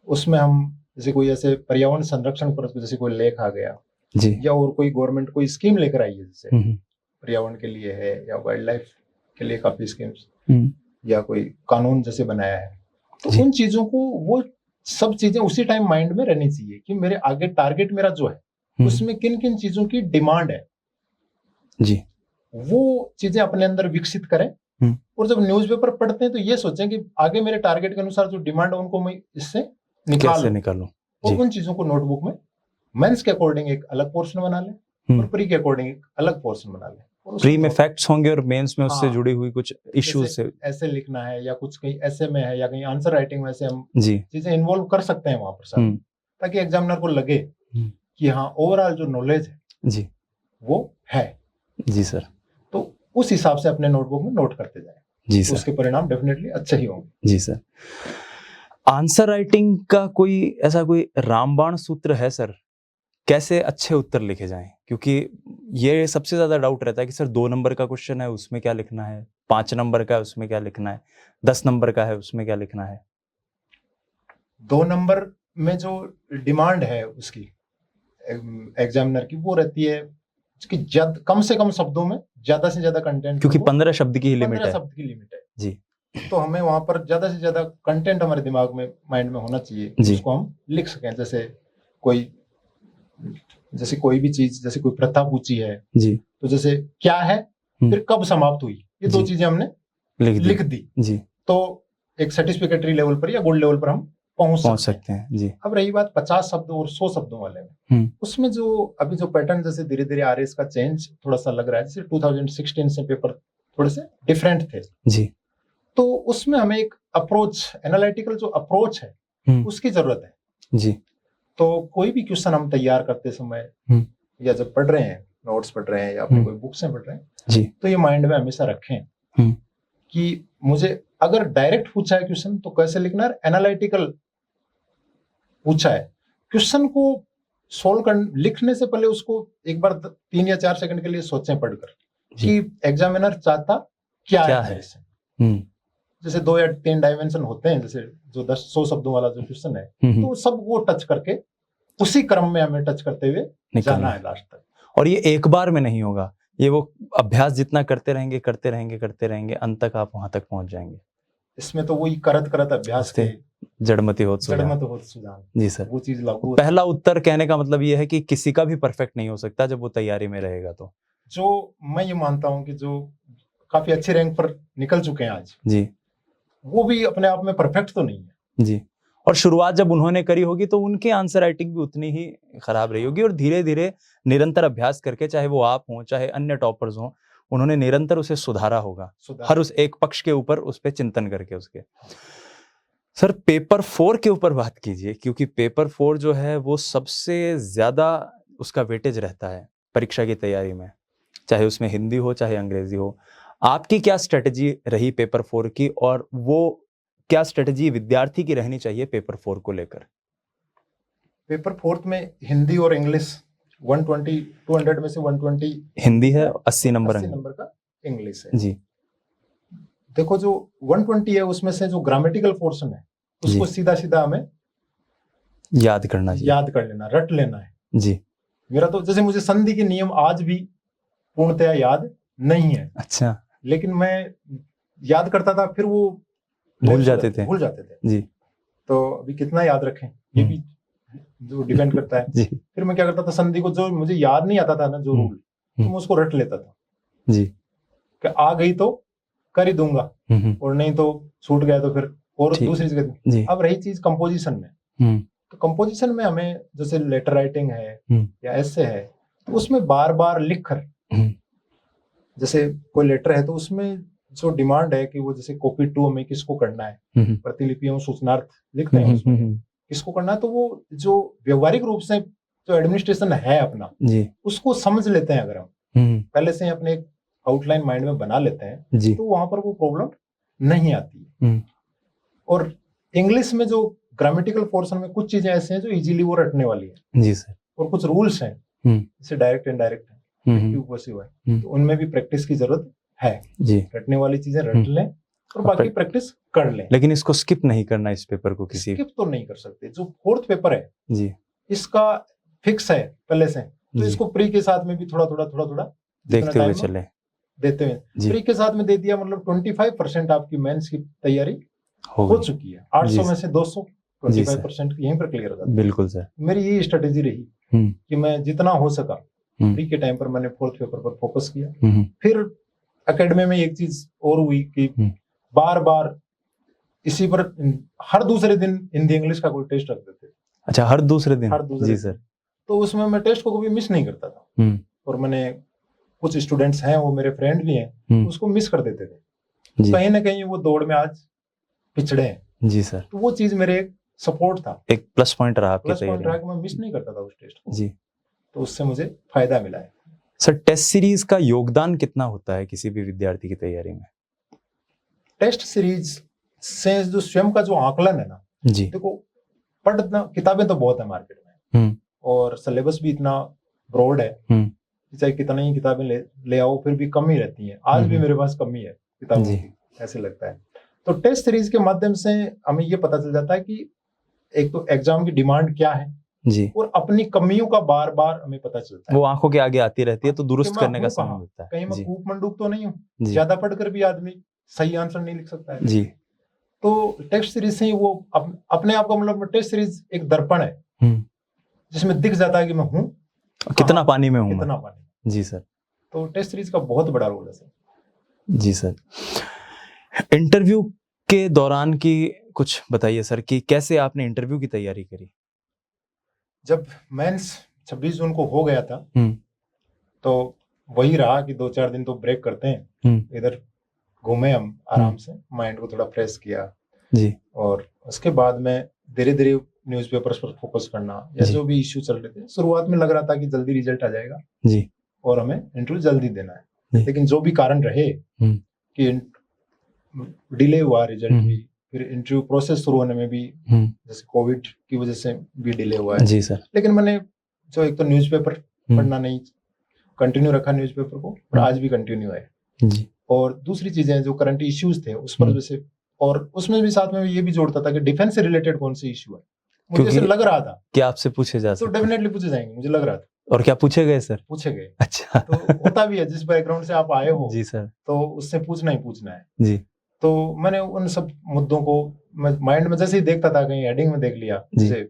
S1: उसमें हम जैसे कोई ऐसे पर्यावरण संरक्षण पर जैसे कोई लेख आ गया जी, या और कोई गवर्नमेंट कोई स्कीम लेकर आई है, जैसे पर्यावरण के लिए है या वाइल्ड लाइफ के लिए काफी स्कीम्स, या कोई कानून जैसे बनाया है, तो उन चीजों को, वो सब चीजें उसी टाइम माइंड में रहनी चाहिए कि मेरे आगे टारगेट मेरा जो है उसमें किन किन चीजों की डिमांड है जी, वो चीजें अपने अंदर विकसित करें। और जब न्यूज़पेपर पढ़ते हैं तो ये सोचें कि आगे मेरे टारगेट के अनुसार जो डिमांड है उनको मैं इससे निकालूं, और उन चीजों को नोटबुक में मेंस के अकॉर्डिंग एक अलग पोर्शन बना लें और प्री के अकॉर्डिंग एक अलग पोर्शन बना लें। प्री में फैक्ट्स होंगे और मेंस में उससे जुड़ी हुई कुछ इश्यूज से ऐसे लिखना है, या कुछ कहीं ऐसे में है, या कहीं आंसर राइटिंग में से हम चीजें इन्वॉल्व कर सकते हैं वहां पर सब, ताकि एग्जामिनर को लगे कि हाँ ओवरऑल जो नॉलेज है जी वो है जी सर। तो उस हिसाब से अपने नोटबुक में नोट करते जाएं जी सर, उसके परिणाम डेफिनेटली अच्छे ही होंगे जी सर। आंसर राइटिंग का कोई ऐसा कोई रामबाण सूत्र है सर, कैसे अच्छे उत्तर लिखे जाएं? क्योंकि ये सबसे ज्यादा डाउट रहता है कि सर 2 नंबर का क्वेश्चन है उसमें क्या लिखना है, 5 नंबर का है उसमें क्या लिखना है, 10 नंबर का है उसमें क्या लिखना है। 2 नंबर में जो डिमांड है उसकी एग्जामिनर की, वो रहती है कि कम से कम शब्दों में ज्यादा से ज्यादा कंटेंट, क्योंकि 15 शब्द की लिमिट है, 15 शब्द की लिमिट है जी, तो हमें वहां पर ज्यादा से ज्यादा कंटेंट हमारे दिमाग में, माइंड में होना चाहिए जिसको हम लिख सकें। जैसे कोई भी चीज, जैसे कोई प्रथा पूछी है जी, तो जैसे क्या है फिर कब समाप्त हुई, ये 2 चीजें हमने लिख दी जी, तो एक सर्टिफिकेटरी लेवल पर या गोल्ड लेवल पर हम पहुंच सकते हैं जी। अब रही बात 50 शब्द और 100 शब्दों वाले में, उसमें जो अभी जो पैटर्न जैसे धीरे धीरे आरएस का चेंज थोड़ा सा लग रहा है, जैसे 2016 से पेपर थोड़े से डिफरेंट थे जी, तो उसमें हमें एक अप्रोच, एनालिटिकल जो अप्रोच है उसकी जरूरत है जी। तो कोई भी क्वेश्चन हम तैयार करते समय या जब पढ़ रहे हैं, नोट्स पढ़ रहे हैं या अपनी कोई बुक्स पढ़ रहे हैं
S2: जी,
S1: तो ये माइंड में हमेशा रखें कि मुझे अगर डायरेक्ट पूछा है क्वेश्चन तो कैसे लिखना है, एनालिटिकल पूछा है क्वेश्चन को सोल्व कर लिखने से पहले उसको एक बार 3 या 4 सेकंड के लिए सोचें पढ़कर कि एग्जामिनर चाहता क्या है इससे। जैसे 2 या 3 डायमेंशन होते हैं, जैसे जो 100 शब्दों वाला जो क्वेश्चन है तो सब वो टच करके उसी क्रम में हमें टच करते हुए जाना है लास्ट तक।
S2: और ये एक बार में नहीं होगा, ये वो अभ्यास जितना करते रहेंगे अंत तक आप वहां तक पहुंच जाएंगे।
S1: इसमें तो वही करत अभ्यास के
S2: जड़मति होत
S1: सुजान।
S2: जी सर,
S1: वो चीज लागू।
S2: पहला उत्तर कहने का मतलब ये है कि किसी का भी परफेक्ट नहीं हो सकता जब वो तैयारी में रहेगा। तो
S1: जो मैं ये मानता हूँ कि जो काफी अच्छे रैंक पर निकल चुके हैं आज
S2: जी,
S1: वो भी अपने आप में परफेक्ट तो नहीं है
S2: जी। और शुरुआत जब उन्होंने करी होगी तो उनके आंसर राइटिंग भी उतनी ही खराब रही होगी, और धीरे धीरे निरंतर अभ्यास करके, चाहे वो आप हों चाहे अन्य टॉपर्स हों, उन्होंने निरंतर उसे सुधारा होगा, हर उस एक पक्ष के ऊपर उस पर चिंतन करके उसके। सर, पेपर 4 के ऊपर बात कीजिए, क्योंकि पेपर 4 जो है वो सबसे ज्यादा उसका वेटेज रहता है परीक्षा की तैयारी में, चाहे उसमें हिंदी हो चाहे अंग्रेजी हो। आपकी क्या स्ट्रेटेजी रही पेपर 4 की, और वो क्या स्ट्रेटेजी विद्यार्थी की रहनी चाहिए पेपर 4 को लेकर?
S1: पेपर 4 में हिंदी और इंग्लिश 120 200 में से 120
S2: हिंदी है, 80 नंबर
S1: का इंग्लिश है
S2: जी।
S1: देखो जो 120 है उसमें से जो ग्रामेटिकल पोर्शन है उसको सीधा सीधा हमें
S2: याद करना चाहिए,
S1: याद कर लेना, रट लेना है
S2: जी।
S1: मेरा तो जैसे मुझे संधि के नियम आज भी पूर्णतया याद नहीं है।
S2: अच्छा।
S1: लेकिन मैं याद करता था, फिर वो
S2: भूल जाते थे
S1: जी। तो अभी कितना याद रखें ये भी जो डिपेंड करता है
S2: जी।
S1: फिर मैं क्या करता था, संधि को जो मुझे याद नहीं आता था ना जो रूल, तो मैं उसको रट लेता था
S2: जी,
S1: कि आ गई तो कर ही दूंगा और नहीं तो छूट गया तो फिर और दूसरी जगह। अब रही चीज कंपोजिशन में, तो कंपोजिशन में हमें जैसे लेटर राइटिंग है या ऐसे है तो उसमें बार बार लिख कर, जैसे कोई लेटर है तो उसमें जो डिमांड है कि वो जैसे कॉपी 2 हमें किसको करना है, प्रतिलिपि एवं सूचनार्थ लिखते हैं उसमें किसको करना है, तो वो जो व्यवहारिक रूप से जो एडमिनिस्ट्रेशन है अपना उसको समझ लेते हैं, अगर हम पहले से अपने आउटलाइन माइंड में बना लेते हैं तो वहां पर वो प्रॉब्लम नहीं आती है। और इंग्लिश में जो ग्रामेटिकल पोर्शन में कुछ चीजें ऐसे हैं जो इजीली वो रटने वाली है
S2: जी सर,
S1: और कुछ रूल्स हैं जैसे डायरेक्ट इनडायरेक्ट है, तो उनमें भी प्रैक्टिस की जरूरत है जी। रटने वाली चीजें रट लें और बाकी प्रैक्टिस कर लें,
S2: लेकिन इसको स्किप नहीं करना, इस पेपर को किसी
S1: स्किप तो नहीं कर सकते। जो 4th पेपर है
S2: जी
S1: इसका फिक्स है पहले से, तो इसको प्री के साथ में भी थोड़ा
S2: देखते हुए चले,
S1: देते हुए प्री के साथ में दे दिया, मतलब 25% आपकी मेंस की तैयारी हो चुकी है। 800 में से 200 25% यहीं पर क्लियर हो जाता है।
S2: बिल्कुल सर,
S1: मेरी यही स्ट्रेटेजी रही कि मैं जितना हो सका प्री के टाइम पर मैंने 4th पेपर पर फोकस किया। फिर एकेडमी में एक चीज और हुई कि बार बार इसी पर हर दूसरे दिन हिंदी इंग्लिश का कोई टेस्ट रख देते।
S2: अच्छा, हर दूसरे दिन? जी सर।
S1: तो उसमें मैं टेस्ट को कभी मिस नहीं करता था, और मैंने कुछ स्टूडेंट्स हैं वो मेरे फ्रेंड भी हैं उसको मिस कर देते थे, कहीं ना कहीं वो दौड़ में आज पिछड़े हैं।
S2: जी सर।
S1: तो वो चीज मेरे एक सपोर्ट था,
S2: एक प्लस पॉइंट रहा आपके
S1: तैयारी में, मैं मिस नहीं करता था उस टेस्ट को
S2: जी,
S1: तो उससे मुझे फायदा मिला है।
S2: सर, टेस्ट सीरीज का योगदान कितना होता है किसी भी विद्यार्थी की तैयारी में?
S1: टेस्ट सीरीज से जो स्वयं का जो आकलन है ना
S2: जी,
S1: देखो पढ़ना, किताबें तो बहुत है मार्केट में और सिलेबस भी इतना ब्रॉड है, चाहे कितना ही किताबें ले आओ फिर भी कम ही रहती हैं। आज भी मेरे पास कमी है किताबों की, ऐसे लगता है। तो टेस्ट सीरीज के माध्यम से हमें ये पता चल जाता है कि एक तो एग्जाम की डिमांड क्या है
S2: जी,
S1: और अपनी कमियों का बार बार हमें पता चलता है,
S2: वो आंखों के आगे आती रहती है, तो दुरुस्त करने का समय मिलता है।
S1: कहीं मैं कूप मंडूक तो नहीं हूँ, ज्यादा पढ़कर भी आदमी सही आंसर नहीं लिख सकता है
S2: जी।
S1: तो टेस्ट सीरीज से ही वो अपने आप का, मतलब टेस्ट सीरीज एक दर्पण है जिसमें दिख जाता है कि मैं हूँ
S2: कितना पानी में हूँ,
S1: कितना पानी।
S2: जी सर।
S1: तो टेस्ट सीरीज का बहुत बड़ा रोल है सर।
S2: जी सर। इंटरव्यू के दौरान की कुछ बताइए सर कि कैसे आपने इंटरव्यू की तैयारी करी?
S1: जब मेंस 26 जून को हो गया था तो वही रहा कि 2-4 दिन तो ब्रेक करते हैं, इधर घूमे हम आराम से, माइंड को थोड़ा फ्रेश किया
S2: जी,
S1: और उसके बाद में धीरे धीरे न्यूज़पेपर्स पर फोकस करना या
S2: जी।
S1: जो भी इश्यू चल रहे थे, शुरुआत में लग रहा था कि जल्दी रिजल्ट आ जाएगा
S2: जी।
S1: और हमें इंटरव्यू जल्दी देना है,
S2: जी।
S1: लेकिन जो भी कारण रहे
S2: हम्म।
S1: कि डिले हुआ रिजल्ट
S2: हम्म।
S1: भी, फिर इंटरव्यू प्रोसेस शुरू होने में भी जैसे कोविड की वजह से भी डिले हुआ है।
S2: जी सर।
S1: लेकिन मैंने जो एक तो न्यूज़पेपर
S2: हम्म।
S1: पढ़ना नहीं कंटिन्यू रखा न्यूज़पेपर को, और आज भी कंटिन्यू है।
S2: जी।
S1: और दूसरी चीजें जो करंट इश्यूज थे उस पर जैसे, और उसमें भी साथ में ये भी जोड़ता था कि डिफेंस से रिलेटेड कौन से इश्यू है, मुझे ऐसे लग रहा था
S2: कि आपसे पूछे जा
S1: तो
S2: सकते हैं।
S1: डेफिनेटली पूछे जाएंगे, मुझे लग रहा था।
S2: और क्या पूछे गए सर?
S1: पूछे गए।
S2: अच्छा।
S1: तो होता भी है, जिस बैकग्राउंड से आप आए हो
S2: जी सर।
S1: तो उससे पूछना ही पूछना है।
S2: जी।
S1: तो मैंने उन सब मुद्दों को माइंड में जैसे ही देखता था, कहीं हेडिंग में देख लिया, जैसे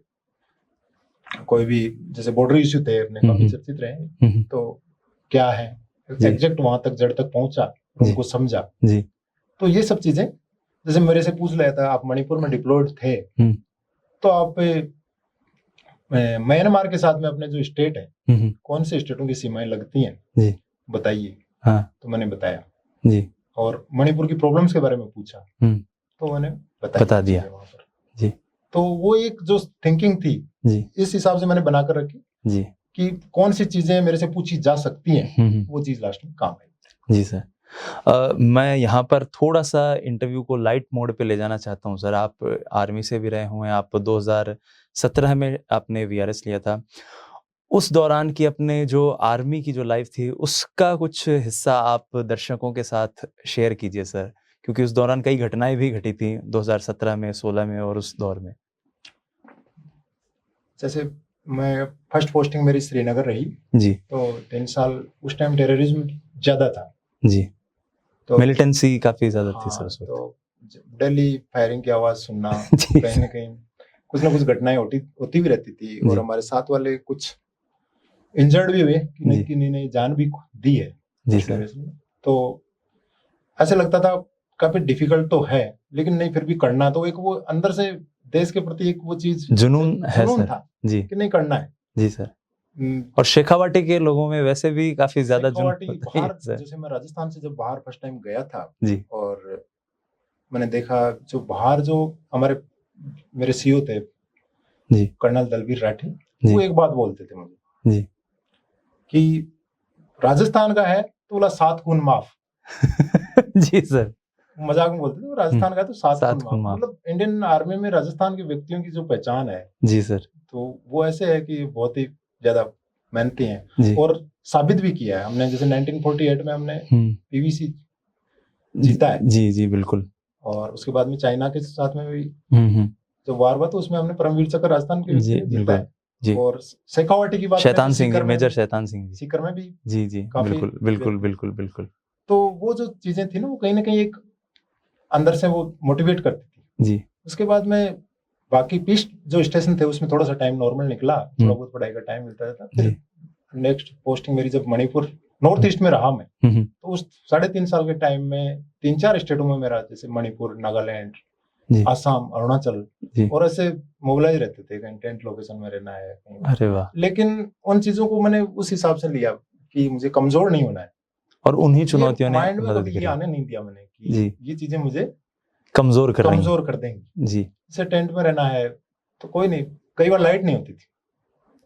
S1: कोई भी जैसे बॉर्डर इश्यू थे अपने काफी चर्चित रहे, तो क्या है एग्जैक्ट वहां तक जड़ तक पहुंचा, उनको समझा।
S2: जी।
S1: तो ये सब चीजें जैसे मेरे से पूछ लिया था, आप मणिपुर में डिप्लॉयड थे, तो आप म्यांमार के साथ में अपने जो स्टेट है, कौन से स्टेटों की सीमाएं लगती हैं बताइए। हाँ। तो मैंने बताया जी। और मणिपुर की प्रॉब्लम्स के बारे में पूछा, तो मैंने बता दिया वहां पर जी। तो वो एक जो थिंकिंग थी जी, इस हिसाब से मैंने बनाकर रखी जी, कि कौन सी चीजें मेरे से पूछी जा सकती हैं, वो चीज लास्ट में काम आई।
S2: जी सर। मैं यहाँ पर थोड़ा सा इंटरव्यू को लाइट मोड पे ले जाना चाहता हूँ सर। आप आर्मी से भी रहे हुए हैं, आप 2017 में आपने वीआरएस लिया था। उस दौरान की अपने जो आर्मी की जो लाइफ थी, उसका कुछ हिस्सा आप दर्शकों के साथ शेयर कीजिए सर, क्योंकि उस दौरान कई घटनाएं भी घटी थी 2017 में, 16 में और उस दौर में।
S1: जैसे मैं फर्स्ट पोस्टिंग मेरी श्रीनगर रही जी, तो 3 साल उस टाइम टेररिज्म ज्यादा था जी,
S2: तो मिलिटेंसी काफी ज्यादा थी सर उस वक्त।
S1: तो डेली फायरिंग की आवाज सुनना, कहीं ना कहीं कुछ ना कुछ घटनाएं होती भी रहती थी, और हमारे साथ वाले कुछ इंजर्ड भी हुए, किन्हीं ने जान भी दी है जी सर। तो ऐसे लगता था काफी डिफिकल्ट तो है, लेकिन नहीं फिर भी करना, तो एक वो अंदर से देश के प्रति एक वो चीज
S2: जुनून है सर
S1: था
S2: जी,
S1: कि नहीं करना है
S2: जी सर। और शेखावाटी के लोगों में वैसे भी काफी ज्यादा
S1: बाहर, जैसे मैं राजस्थान से जब बाहर फर्स्ट टाइम गया था जी, और मैंने देखा जो बाहर जो मेरे सीओ थे जी, कर्नल दलबीर राठी, वो एक बात बोलते थे मुझे जी, कि राजस्थान का है तो बोला 7 खून माफ।
S2: जी सर,
S1: मजाक में बोलते थे, राजस्थान का है तो 7 खून माफ। मतलब इंडियन आर्मी में राजस्थान के व्यक्तियों की जो पहचान है
S2: जी सर, तो
S1: वो ऐसे है कि बहुत ही ज्यादा मेहनती हैं, और साबित भी किया है हमने। जैसे 1948 में हमने पीवीसी जीता है
S2: जी जी बिल्कुल,
S1: और उसके बाद में चाइना के साथ में भी जो वार हुआ तो उसमें हमने परमवीर चक्र राजस्थान के जीता है जी। और शेखावाटी की बात,
S2: शैतान सिंह, मेजर शैतान सिंह जी,
S1: सीकर में भी
S2: जी जी बिल्कुल बिल्कुल बिल्कुल बिल्कुल।
S1: तो वो जो चीजें थी ना, वो कहीं ना कहीं एक अंदर से वो मोटिवेट करती थी जी। उसके बाद में बाकी पीस जो स्टेशन थे उसमें थोड़ा सा टाइम नॉर्मल निकला, थोड़ा बहुत पढ़ाई का टाइम मिलता था। फिर नेक्स्ट पोस्टिंग मेरी जब मणिपुर नॉर्थ ईस्ट में रहा मैं, तो उस 3.5 साल के टाइम में 3-4 स्टेटों में मेरा, जैसे मणिपुर, नागालैंड, असम, अरुणाचल, और ऐसे मोबिलाइज रहते थे, कहीं टेंट लोकेशन में रहना है।
S2: अरे वाह।
S1: लेकिन उन चीजों को मैंने उस हिसाब से लिया कि मुझे कमजोर नहीं होना है,
S2: और उन्हीं चुनौतियों ने
S1: माइंड में कभी ये आने नहीं दिया मैंने कि ये चीजें मुझे
S2: कमजोर कर
S1: देंगी
S2: जी।
S1: जैसे टेंट में रहना है तो कोई नहीं, कई बार लाइट नहीं होती थी।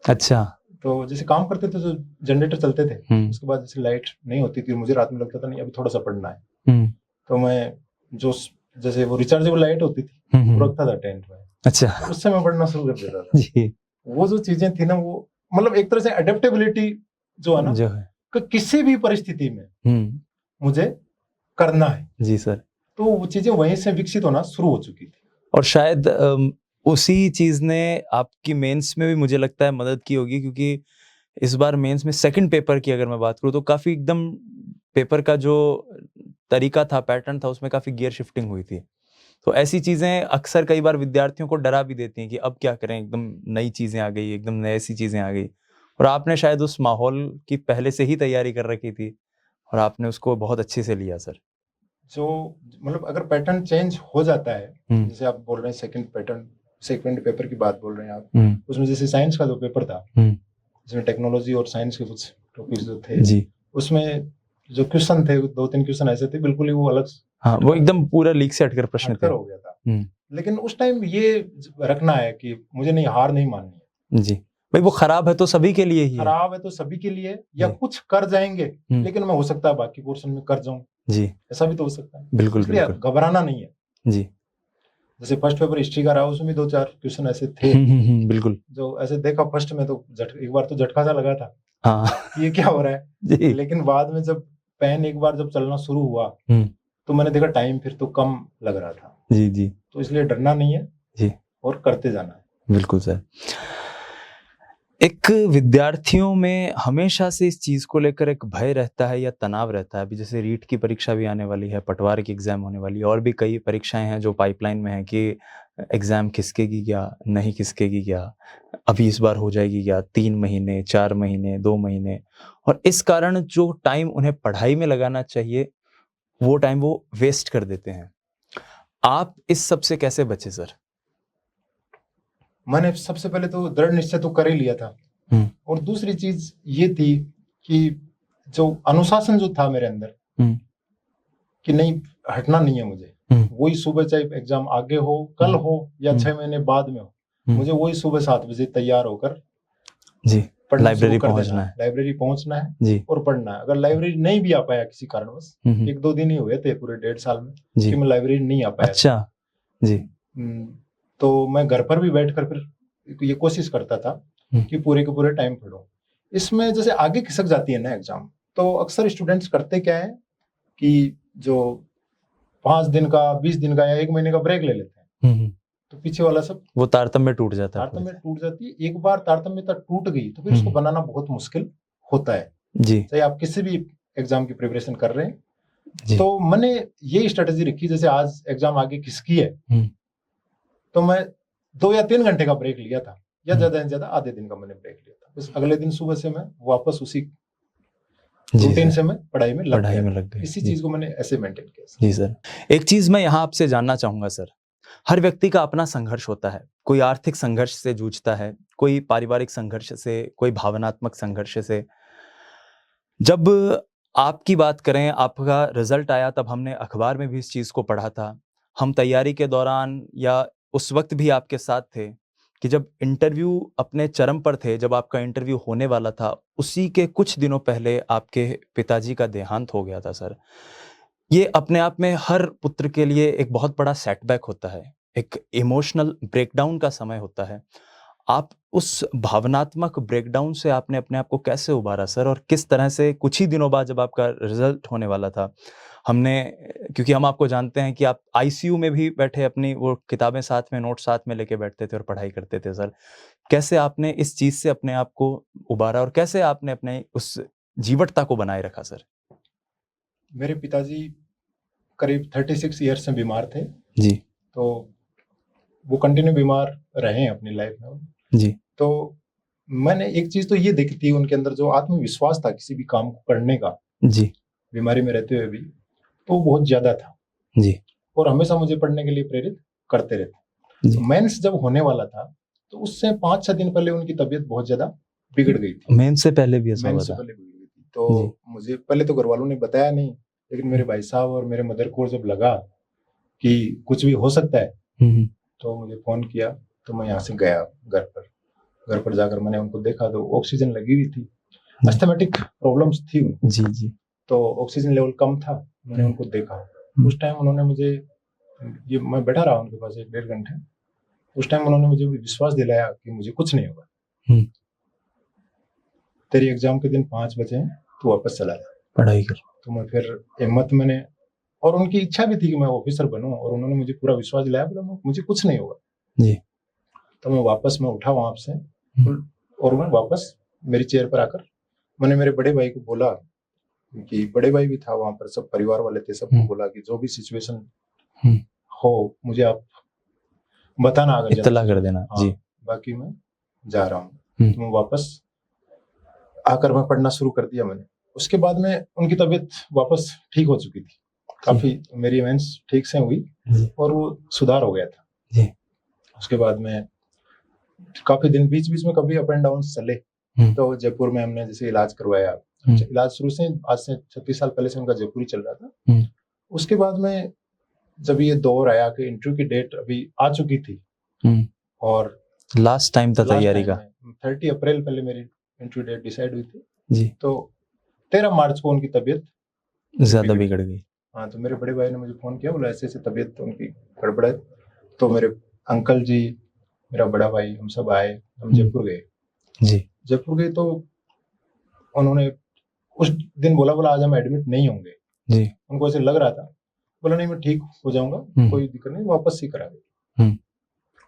S2: अच्छा।
S1: तो जैसे काम करते थे तो जनरेटर चलते थे, उसके बाद जैसे लाइट नहीं होती थी, मुझे रात में लगता था नहीं अभी थोड़ा सा पढ़ना है, तो मैं जो जैसे वो रिचार्जेबल लाइट होती थी वो रखता था टेंट में। अच्छा। उससे मैं पढ़ना शुरू कर देता था जी। वो जो चीजें थी ना, वो मतलब एक तरह से अडेप्टेबिलिटी जो है ना, जो है कि किसी भी परिस्थिति में मुझे करना है जी सर, तो वो चीजें वहीं से विकसित होना शुरू हो चुकी थी।
S2: और शायद उसी चीज ने आपकी मेंस में भी मुझे लगता है मदद की होगी, क्योंकि इस बार मेंस में सेकंड पेपर की अगर मैं बात करूं तो काफी एकदम पेपर का जो तरीका था, पैटर्न था, उसमें काफी गियर शिफ्टिंग हुई थी। तो ऐसी चीजें अक्सर कई बार विद्यार्थियों को डरा भी देती हैं कि अब क्या करें, एकदम नई चीजें आ गई, एकदम नई ऐसी चीजें आ गई, और आपने शायद उस माहौल की पहले से ही तैयारी कर रखी थी और आपने उसको बहुत अच्छे से लिया सर।
S1: जो मतलब अगर पैटर्न चेंज हो जाता है, जैसे आप बोल रहे हैं सेकंड पेपर की बात बोल रहे हैं आप, उसमें जैसे साइंस का जो पेपर था, जिसमें टेक्नोलॉजी और साइंस के कुछ टॉपिक्स जो थे जी, उसमें जो क्वेश्चन थे 2-3 क्वेश्चन ऐसे थे बिल्कुल ही वो अलग,
S2: हाँ, वो एकदम पूरा लीक से हटकर प्रश्न थे,
S1: हो गया था लेकिन उस टाइम ये रखना है कि मुझे नहीं, हार नहीं माननी है
S2: जी। भाई वो खराब है तो सभी के लिए ही है,
S1: खराब है तो सभी के लिए, या कुछ कर जाएंगे लेकिन मैं हो सकता है बाकी पोर्शन में कर जाऊं
S2: जी,
S1: ऐसा भी तो हो सकता है।
S2: बिल्कुल
S1: इसलिए
S2: बिल्कुल
S1: घबराना नहीं है
S2: जी।
S1: जैसे फर्स्ट पेपर हिस्ट्री का रहा, उसमें भी 2-4 क्वेश्चन ऐसे थे
S2: बिल्कुल
S1: जो ऐसे देखा फर्स्ट में तो एक बार तो झटका सा लगा था
S2: हाँ
S1: कि ये क्या हो रहा है
S2: जी।
S1: लेकिन बाद में जब पेन एक बार जब चलना शुरू हुआ तो मैंने देखा टाइम फिर तो कम लग रहा था।
S2: जी जी
S1: तो इसलिए डरना नहीं है
S2: जी,
S1: और करते जाना है।
S2: बिल्कुल सर। एक विद्यार्थियों में हमेशा से इस चीज को लेकर एक भय रहता है या तनाव रहता है। अभी जैसे रीट की परीक्षा भी आने वाली है, पटवार की एग्जाम होने वाली है, और भी कई परीक्षाएं हैं जो पाइपलाइन में है कि एग्जाम खिसकेगी क्या, नहीं खिसकेगी क्या, अभी इस बार हो जाएगी क्या, 3 महीने 4 महीने 2 महीने, और इस कारण जो टाइम उन्हें पढ़ाई में लगाना चाहिए वो टाइम वो वेस्ट कर देते हैं। आप इस सब से कैसे बचे सर?
S1: मैंने सबसे पहले तो दृढ़ निश्चय तो कर ही लिया था, और दूसरी चीज ये थी कि जो अनुशासन जो था मेरे अंदर कि नहीं हटना नहीं है मुझे, वही सुबह चाहे एग्जाम आगे हो, कल हो या 6 महीने बाद में हो, मुझे वही सुबह 7 बजे तैयार होकर
S2: जी लाइब्रेरी
S1: पहुंचना है, लाइब्रेरी पहुंचना है
S2: जी,
S1: और पढ़ना है। अगर लाइब्रेरी नहीं भी आ पाया किसी कारणवश, 1-2 दिन ही हुए थे पूरे 1.5 साल में
S2: जी,
S1: कि मैं लाइब्रेरी नहीं आ पाया।
S2: अच्छा जी।
S1: तो मैं घर पर भी बैठकर फिर ये कोशिश करता था कि पूरे के पूरे टाइम पढूं। इसमें जैसे आगे खिसक जाती है ना एग्जाम, तो अक्सर स्टूडेंट्स करते क्या है कि जो 5 दिन का, 20 दिन का या 1 महीने का ब्रेक ले लेते हैं, तो पीछे वाला सब
S2: वो तारतम्य टूट जाता है,
S1: तारतम्य टूट जाती है। एक बार तारतम्यता टूट गई तो फिर उसको बनाना बहुत मुश्किल होता है
S2: जी।
S1: चाहे आप किसी भी एग्जाम की प्रिपरेशन कर रहे हैं। तो मैंने ये स्ट्रेटेजी रखी, जैसे आज एग्जाम आगे किसकी है तो मैं 2 या 3 घंटे का ब्रेक लिया था, या ज्यादा से ज्यादा आधे दिन का मैंने ब्रेक लिया था। बस अगले दिन सुबह से मैं वापस उसी रूटीन से मैं पढ़ाई में लग गया। इसी चीज को मैंने ऐसे मेंटेन किया।
S2: जी सर, एक चीज मैं यहाँ आपसे जानना चाहूंगा सर, हर व्यक्ति का अपना संघर्ष होता है। कोई आर्थिक संघर्ष से जूझता है, कोई पारिवारिक संघर्ष से, कोई भावनात्मक संघर्ष से। जब आपकी बात करें, आपका रिजल्ट आया तब हमने अखबार में भी इस चीज को पढ़ा था। हम तैयारी के दौरान या उस वक्त भी आपके साथ थे कि जब इंटरव्यू अपने चरम पर थे, जब आपका इंटरव्यू होने वाला था, उसी के कुछ दिनों पहले आपके पिताजी का देहांत हो गया था सर। ये अपने आप में हर पुत्र के लिए एक बहुत बड़ा सेटबैक होता है, एक इमोशनल ब्रेकडाउन का समय होता है। आप उस भावनात्मक ब्रेकडाउन से आपने अपने आप को कैसे उबारा सर, और किस तरह से कुछ ही दिनों बाद जब आपका रिजल्ट होने वाला था, हमने, क्योंकि हम आपको जानते हैं कि आप आईसीयू में भी बैठे अपनी वो किताबें साथ में, नोट साथ में लेके बैठते थे और पढ़ाई करते थे सर, कैसे आपने इस चीज से अपने आप को उबारा और कैसे आपने अपने उस जीवटता को बनाए रखा सर?
S1: मेरे पिताजी करीब 36 ईयर्स से बीमार थे
S2: जी,
S1: तो वो कंटिन्यू बीमार रहे अपनी लाइफ में
S2: जी।
S1: तो मैंने एक चीज तो ये देखी थी उनके अंदर, जो आत्मविश्वास था किसी भी काम को करने का
S2: जी,
S1: बीमारी में रहते हुए भी, तो बहुत ज्यादा था
S2: जी,
S1: और हमेशा मुझे पढ़ने के लिए प्रेरित करते रहते। तो मेंस जब होने वाला था तो उससे 5-6 दिन पहले उनकी तबीयत बहुत ज्यादा बिगड़ गई थी।
S2: मेंस से पहले भी ऐसा हुआ था?
S1: बिगड़ गई थी तो मुझे पहले तो घर वालों ने बताया नहीं, लेकिन मेरे भाई साहब और मेरे मदर को जब लगा कि कुछ भी हो सकता है तो मुझे फोन किया। तो मैं यहाँ से गया घर पर जाकर मैंने उनको देखा तो ऑक्सीजन लगी हुई थी, अस्थमेटिक प्रॉब्लम्स थी उनको।
S2: जी जी।
S1: तो ऑक्सीजन लेवल कम था। मैंने उनको देखा, उस टाइम उन्होंने मुझे, ये मैं बैठा रहा उनके पास 1-1.5 घंटे, उस टाइम उन्होंने मुझे विश्वास दिलाया कि मुझे कुछ नहीं होगा, तेरी एग्जाम के दिन 5 बजे तू वापस चला जा, पढ़ाई कर। तो मैं फिर हिम्मत मैंने, और उनकी इच्छा भी थी कि मैं ऑफिसर बनूं, और उन्होंने मुझे पूरा विश्वास दिलाया, बोला मुझे कुछ नहीं होगा जी। तो मैं उठा वहां से और मैं वापस मेरी चेयर पर आकर मैंने मेरे बड़े भाई को बोला, कि बड़े भाई भी था वहां पर, सब परिवार वाले थे, सबको बोला कि जो भी सिचुएशन हो मुझे आप बताना, अगर इत्तला कर देना जी, बाकी मैं जा रहा हूँ। तो मैं वापस आकर मैं पढ़ना शुरू कर दिया मैंने। उसके बाद में उनकी तबीयत वापस ठीक हो चुकी थी, काफी मेरी इवेंट्स ठीक से हुई और वो सुधार हो गया था जी। उसके बाद में काफी दिन बीच बीच में कभी अप एंड डाउन चले, तो जयपुर में हमने जैसे इलाज करवाया। इलाज शुरू से, आज से 36 साल पहले से उनका जयपुर ही चल रहा था। उसके बाद में जब ये दौर आया कि इंटरव्यू की डेट अभी आ चुकी थी और
S2: लास्ट टाइम था तैयारी का,
S1: 30 अप्रैल पहले मेरी इंटरव्यू डेट डिसाइड हुई थी
S2: जी,
S1: तो 13 मार्च को उनकी तबीयत
S2: ज्यादा बिगड़ गई।
S1: हाँ, तो मेरे बड़े भाई ने मुझे फोन किया, बोला ऐसे ऐसे तबीयत उनकी गड़बड़ है। तो मेरे अंकल जी, मेरा बड़ा भाई, हम सब आए, हम जयपुर गए
S2: जी।
S1: जयपुर गए तो उन्होंने उस दिन बोला आज हम एडमिट नहीं होंगे
S2: जी।
S1: उनको ऐसे लग रहा था, बोला नहीं मैं ठीक हो जाऊंगा, कोई दिक्कत नहीं, वापस सी करा गए।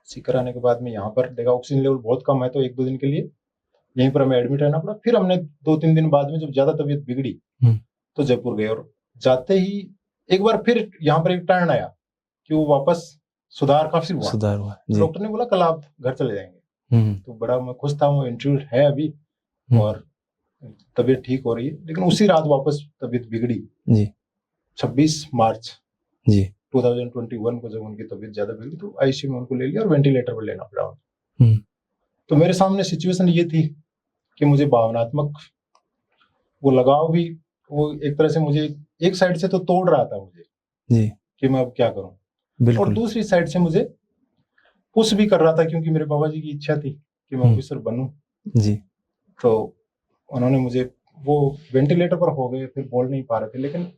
S1: सी कराने के बाद में यहाँ पर देखा ऑक्सीजन लेवल बहुत कम है, तो 1-2 दिन के लिए यहीं पर हमें एडमिट रहना पड़ा। फिर हमने 2-3 दिन बाद में जब ज्यादा तबीयत बिगड़ी तो जयपुर गए, और जाते ही एक बार फिर यहाँ पर एक टर्न आया कि वो वापस सुधार काफी हुआ। डॉक्टर ने बोला कल आप घर चले जाएंगे। तो बड़ा मैं खुश था, वो इंटरव्यू है अभी और तबीयत ठीक हो रही है, लेकिन उसी रात वापस तबीयत बिगड़ी जी। 26 मार्च जी 2021 को जब उनकी तबीयत ज्यादा बिगड़ी तो आईसीयू में उनको ले लिया और वेंटिलेटर पर लेना पड़ा। तो मेरे सामने सिचुएशन ये थी कि मुझे भावनात्मक वो लगाव भी, वो एक तरह से मुझे एक साइड से तो तोड़ रहा था मुझे जी कि मैं अब क्या करूं, और दूसरी साइड से मुझे पुश भी कर रहा था क्योंकि मेरे बाबा जी की इच्छा थी कि मैं ऑफिसर बनूं जी। तो उन्होंने मुझे, वो वेंटिलेटर पर हो गए, फिर बोल नहीं पा रहे थे, लेकिन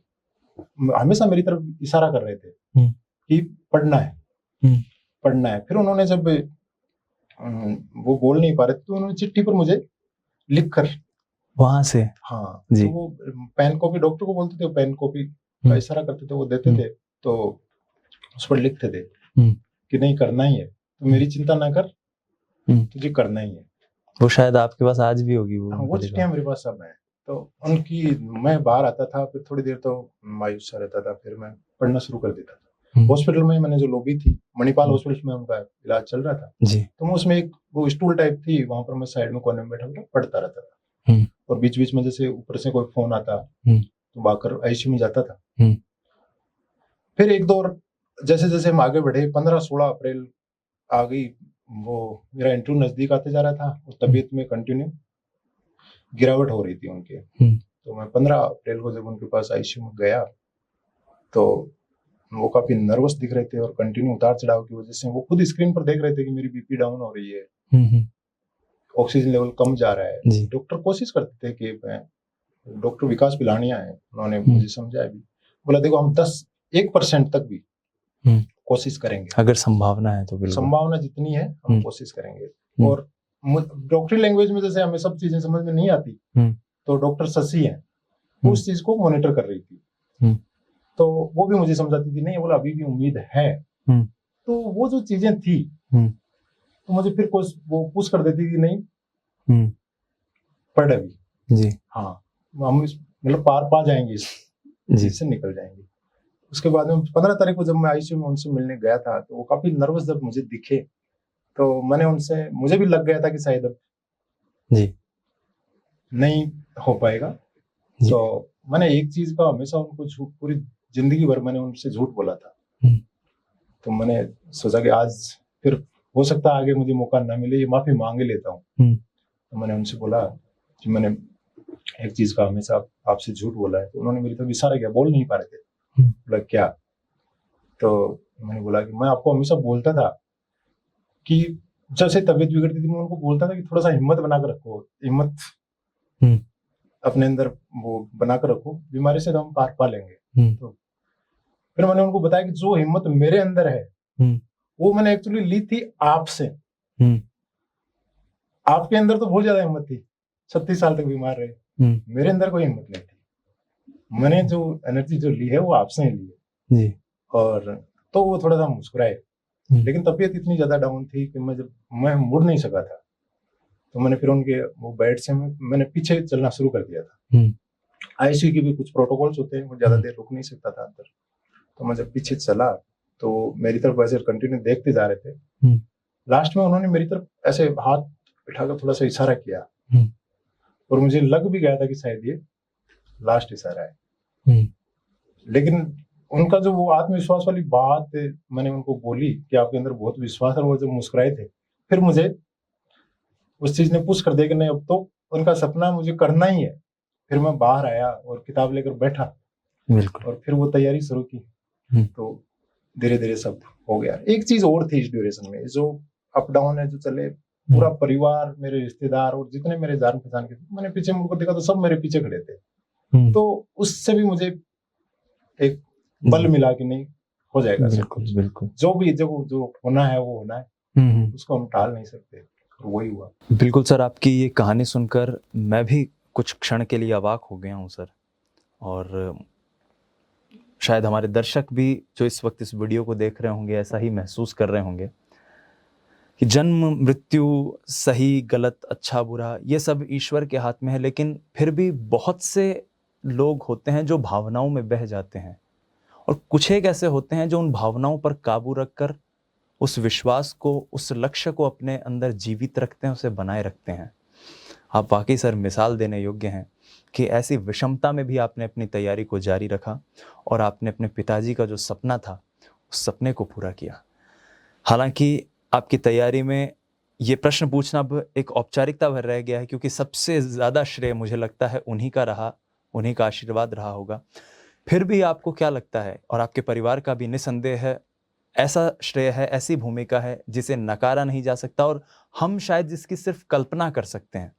S1: हमेशा मेरी तरफ इशारा कर रहे थे कि पढ़ना है। फिर उन्होंने जब वो बोल नहीं पा रहे थे तो उन्होंने चिट्ठी पर मुझे लिख कर वहां से, हाँ जी, तो वो पेन कॉपी डॉक्टर को बोलते थे, पेन कॉपी का इशारा करते थे, वो देते थे, तो उस पर लिखते थे कि नहीं करना ही है, तो मेरी चिंता ना कर, तुझे करना ही है। वो शायद आपके पास आज भी होगी वो चिट्ठियां मेरे पास सब है। तो उनकी, मैं बाहर आता था, फिर थोड़ी देर तो मायूस सा रहता था, फिर मैं पढ़ना शुरू कर देता था। हॉस्पिटल में मैंने जो लॉबी थी, मणिपाल हॉस्पिटल में उनका इलाज चल रहा था जी, तो मैं उसमें एक वो स्टूल टाइप थी, वहां पर मैं साइड में कोने में बैठा हुआ पढ़ता रहता था, और बीच बीच में जैसे ऊपर से कोई फोन आता तो भागकर आईसीयू में जाता था। फिर एक दौर जैसे जैसे हम आगे बढ़े, 15-16 अप्रैल आ गई, वो मेरा इंटरव्यू नजदीक आते जा रहा था, और तबीयत में कंटिन्यू गिरावट हो रही थी उनके। तो मैं 15 अप्रैल को जब उनके पास आईसीयू में गया तो वो काफी नर्वस दिख रहे थे, और कंटिन्यू उतार चढ़ाव की वजह से वो खुद स्क्रीन पर देख रहे थे कि मेरी बीपी डाउन हो रही है, ऑक्सीजन लेवल कम जा रहा है। डॉक्टर कोशिश करते थे कि डॉक्टर विकास पिलानिया है, उन्होंने मुझे समझाया भी, बोला देखो हम 1% तक भी कोशिश करेंगे, अगर संभावना है तो बिल्कुल, संभावना जितनी है हम कोशिश करेंगे। और डॉक्टरी लैंग्वेज में जैसे हमें सब चीजें समझ में नहीं आती, तो डॉक्टर शशि हैं, वो उस चीज को मॉनिटर कर रही थी, तो वो भी मुझे समझाती थी, नहीं बोला अभी भी उम्मीद है। तो वो जो चीजें थी तो मुझे फिर वो पुश कर देती थी, नहीं पढ़ अभी जी, हाँ हम मतलब पार पा जाएंगे, इससे निकल जाएंगे। उसके बाद में 15 तारीख को जब मैं आईसीयू में उनसे मिलने गया था, तो वो काफी नर्वस जब मुझे दिखे, तो मैंने उनसे, मुझे भी लग गया था कि शायद अब जी नहीं हो पाएगा। तो मैंने एक चीज का हमेशा उनको झूठ, पूरी जिंदगी भर मैंने उनसे झूठ बोला था। तो मैंने सोचा कि आज फिर हो सकता है आगे मुझे मौका ना मिले, ये माफी मांग लेता हूँ। तो मैंने उनसे बोला कि मैंने एक चीज का हमेशा आपसे झूठ बोला है। तो उन्होंने मेरी तरफ इशारा किया, बोल नहीं पा रहे थे, बोला क्या? तो मैंने बोला कि मैं आपको हमेशा बोलता था कि जब से तबीयत बिगड़ती थी, मैं उनको बोलता था कि थोड़ा सा हिम्मत बनाकर रखो, हिम्मत अपने अंदर वो बनाकर रखो, बीमारी से तो हम पार पा लेंगे। तो फिर मैंने उनको बताया कि जो हिम्मत मेरे अंदर है वो मैंने एक्चुअली ली थी आपसे। आपके अंदर तो बहुत ज्यादा हिम्मत थी, 36 साल तक बीमार रहे, मेरे अंदर कोई हिम्मत नहीं थी। मैंने जो एनर्जी जो ली है वो आपसे ही ली है जी। और तो वो थोड़ा सा मुस्कुराए, लेकिन तबीयत इतनी ज्यादा डाउन थी कि मैं मुड़ नहीं सका था। तो मैंने फिर उनके वो बेड से मैंने पीछे चलना शुरू कर दिया था। आईसीयू के भी कुछ प्रोटोकॉल्स होते हैं, वो ज्यादा देर रुक नहीं सकता था अंदर। तो मैं जब पीछे चला तो मेरी तरफ ऐसे कंटिन्यू देखते जा रहे थे। लास्ट में उन्होंने मेरी तरफ ऐसे हाथ उठाकर थोड़ा सा इशारा किया, और मुझे लग भी गया था कि शायद ये लास्ट इशारा है। लेकिन उनका जो वो आत्मविश्वास वाली बात मैंने उनको बोली कि आपके अंदर बहुत विश्वास है, वो जब मुस्कुराए थे, फिर मुझे उस चीज ने पुश कर दिया कि नहीं अब तो उनका सपना मुझे करना ही है। फिर मैं बाहर आया और किताब लेकर बैठा, बिल्कुल, और फिर वो तैयारी शुरू की। तो धीरे धीरे सब हो गया। एक चीज और थी इस ड्यूरेशन में, जो अप डाउन है जो चले, पूरा परिवार, मेरे रिश्तेदार और जितने मेरे जान पहचान के थे, मैंने पीछे मुड़कर देखा तो सब मेरे पीछे खड़े थे। तो उससे भी मुझे एक बल मिला कि नहीं, हो जाएगा।
S2: बिल्कुल बिल्कुल,
S1: जो होना है वो होना है, उसको हम टाल नहीं सकते, वही हुआ।
S2: बिल्कुल सर, आपकी ये कहानी सुनकर मैं भी कुछ क्षण के लिए अवाक हो गया हूँ सर, और शायद हमारे दर्शक भी जो इस वक्त इस वीडियो को देख रहे होंगे ऐसा ही महसूस कर रहे होंगे कि जन्म मृत्यु, सही गलत, अच्छा बुरा, ये सब ईश्वर के हाथ में है, लेकिन फिर भी बहुत से लोग होते हैं जो भावनाओं में बह जाते हैं, और कुछ एक ऐसे होते हैं जो उन भावनाओं पर काबू रखकर उस विश्वास को, उस लक्ष्य को अपने अंदर जीवित रखते हैं, उसे बनाए रखते हैं। आप वाकई सर मिसाल देने योग्य हैं कि ऐसी विषमता में भी आपने अपनी तैयारी को जारी रखा और आपने अपने पिताजी का जो सपना था उस सपने को पूरा किया। हालांकि आपकी तैयारी में ये प्रश्न पूछना अब एक औपचारिकता भर रह गया है, क्योंकि सबसे ज़्यादा श्रेय मुझे लगता है उन्हीं का रहा, उन्हीं का आशीर्वाद रहा होगा। फिर भी आपको क्या लगता है, और आपके परिवार का भी निसंदेह है, ऐसा श्रेय है, ऐसी भूमिका है जिसे नकारा नहीं जा सकता, और हम शायद जिसकी सिर्फ कल्पना कर सकते हैं,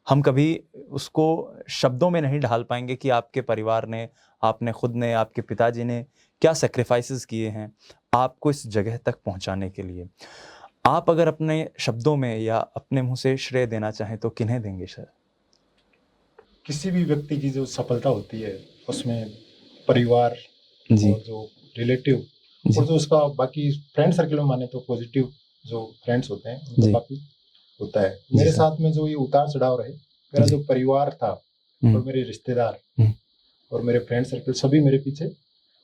S2: हम कभी उसको शब्दों में नहीं ढाल पाएंगे कि आपके परिवार ने, आपने खुद ने, आपके पिताजी ने क्या सैक्रिफाइसेस किए हैं आपको इस जगह तक पहुंचाने के लिए। आप अगर अपने शब्दों में या अपने मुंह से श्रेय देना चाहें तो किन्हें देंगे सर?
S1: किसी भी व्यक्ति की जो सफलता होती है उसमें परिवार
S2: जी,
S1: और जो रिलेटिव
S2: जी,
S1: और जो उसका बाकी फ्रेंड सर्कल में माने तो पॉजिटिव जो फ्रेंड्स होते हैं
S2: जी,
S1: उनको काफी होता है।
S2: जी
S1: मेरे
S2: सर,
S1: साथ में जो ये उतार चढ़ाव रहे, मेरा
S2: जी,
S1: जो परिवार था और मेरे रिश्तेदार और मेरे फ्रेंड सर्कल सभी मेरे पीछे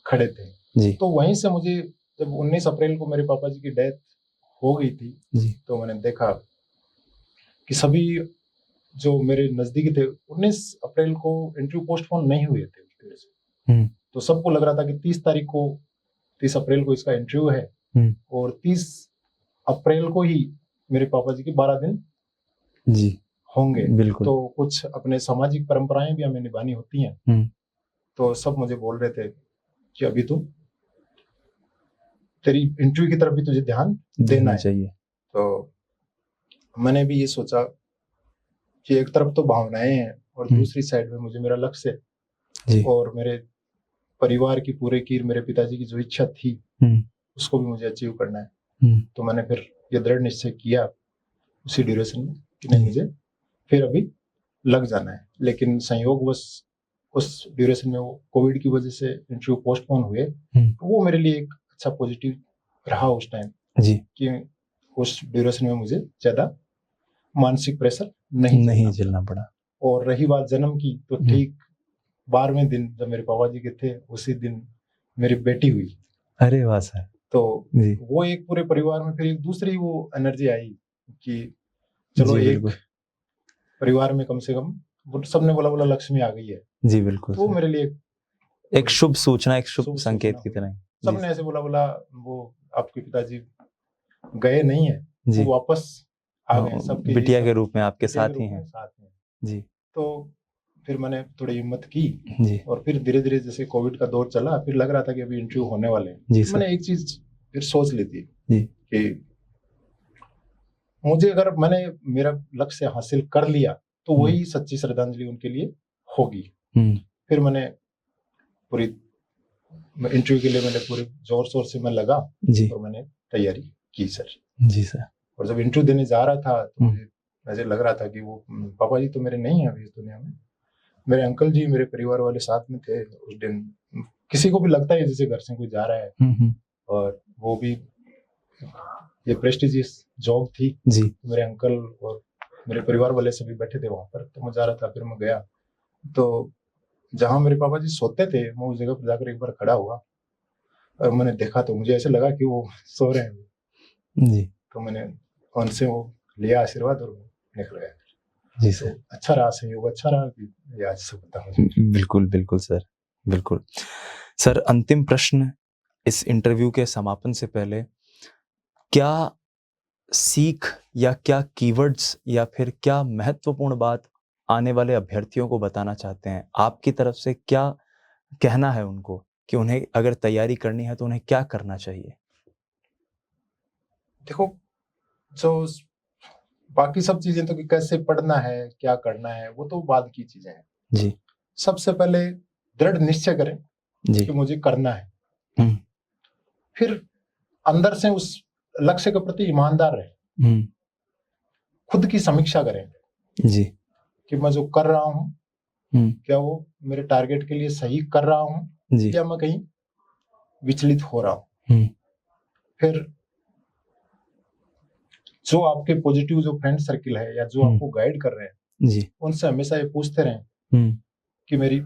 S1: खड़े थे।
S2: जी,
S1: तो वहीं से मुझे जब 19 अप्रैल को मेरे पापा जी की डेथ हो गई थी,
S2: जी,
S1: तो मैंने देखा कि सभी जो मेरे नजदीकी थे, 19 अप्रैल को इंटरव्यू पोस्टपोन नहीं हुए थे उसकी वजह से। तो सबको लग रहा था कि 30 अप्रैल को इसका इंटरव्यू है और 30 अप्रैल को ही मेरे पापा जी के 12 दिन
S2: जी,
S1: होंगे।
S2: बिल्कुल।
S1: तो कुछ अपने सामाजिक परंपराएं भी हमें निभानी होती हैं। तो सब मुझे बोल रहे थे कि अभी तुम, तेरी इंटरव्यू की तरफ भी तुझे ध्यान देना चाहिए। तो मैंने भी ये सोचा कि एक तरफ तो भावनाएं हैं और दूसरी साइड में मुझे मेरा लक्ष्य और मेरे परिवार की पूरे की, मेरे पिताजी की जो इच्छा थी उसको भी मुझे अचीव करना है। तो मैंने फिर ये दृढ़ निश्चय किया उसी ड्यूरेशन में कि नहीं, मुझे फिर अभी लग जाना है। लेकिन संयोगवश उस ड्यूरेशन में वो कोविड की वजह से इंटरव्यू पोस्टपोन हुए। तो वो मेरे लिए एक अच्छा पॉजिटिव रहा उस टाइम कि उस ड्यूरेशन में मुझे ज्यादा मानसिक प्रेशर नहीं झेलना पड़ा। और रही बात जन्म की, तो ठीक 12वें दिन जब मेरे पापा जी के थे उसी दिन मेरी बेटी हुई।
S2: अरे वाह सर!
S1: तो वो एक पूरे परिवार में फिर एक दूसरी वो एनर्जी आई कि चलो एक परिवार में कम से कम वो सबने बोला लक्ष्मी आ गई है। जी बिल्कुल। तो वो मेरे लिए
S2: एक शुभ सूचना, एक शुभ संकेत की तरह।
S1: सबने ऐसे बोला वो आपके पिताजी गए नहीं है, वो वापस आ गए, सबके
S2: बिटिया के रूप में आपके साथ ही हैं।
S1: जी। तो फिर मैंने थोड़ी हिम्मत की जी। और फिर धीरे धीरे जैसे कोविड का दौर चला, फिर लग रहा था कि अभी इंटरव्यू होने वाले हैं। मैंने एक चीज फिर सोच ली थी कि मुझे अगर मैंने मेरा लक्ष्य हासिल कर लिया तो वही सच्ची श्रद्धांजलि उनके लिए होगी। फिर मैंने पूरी इंटरव्यू के लिए मैंने पूरे जोर शोर से मैं लगा जी। और मैंने तैयारी की सर। जी सर। और जब इंटरव्यू देने जा रहा था तो मुझे लग रहा था कि वो पापा जी तो मेरे नहीं है अभी इस दुनिया में, मेरे अंकल जी, मेरे परिवार वाले साथ में थे उस दिन। किसी को भी लगता है जैसे घर से कोई जा रहा है और वो भी ये प्रेस्टिजियस जॉब थी जी। मेरे अंकल और मेरे परिवार वाले सभी बैठे थे वहां पर, तो मैं जा रहा था। फिर मैं गया तो जहां मेरे पापा जी सोते थे मैं उस जगह पर जाकर एक बार खड़ा हुआ और मैंने देखा तो मुझे ऐसे लगा कि वो सो रहे हैं जी। तो मैंने उनसे वो लिया आशीर्वाद और निकल गया जी सर। तो अच्छा रहा, संयोग अच्छा रहा कि ये आज से पता मुझे।
S2: बिल्कुल बिल्कुल सर, बिल्कुल सर। अंतिम प्रश्न इस इंटरव्यू के समापन से पहले, क्या सीख या क्या कीवर्ड्स या फिर क्या महत्वपूर्ण बात आने वाले अभ्यर्थियों को बताना चाहते हैं? आपकी तरफ से क्या कहना है उनको कि उन्हें अगर तैयारी करनी है तो उन्हें क्या करना चाहिए?
S1: देखो, जो बाकी सब चीजें तो कि कैसे पढ़ना है, क्या करना है, वो तो बाद की चीजें हैं।
S2: जी।
S1: सबसे पहले दृढ़ निश्चय करें
S2: जी।
S1: कि मुझे करना है।
S2: हम्म।
S1: फिर अंदर से उस लक्ष्य के प्रति ईमानदार रहें। खुद की समीक्षा करें
S2: जी।
S1: कि मैं जो कर रहा हूँ, क्या वो मेरे टारगेट के लिए सही कर रहा हूँ
S2: जी।
S1: या मैं कहीं विचलित हो रहा हूँ। फिर जो आपके पॉजिटिव जो फ्रेंड सर्किल है या जो आपको गाइड कर रहे हैं,
S2: जी।
S1: उनसे हमेशा ये पूछते रहें कि मेरी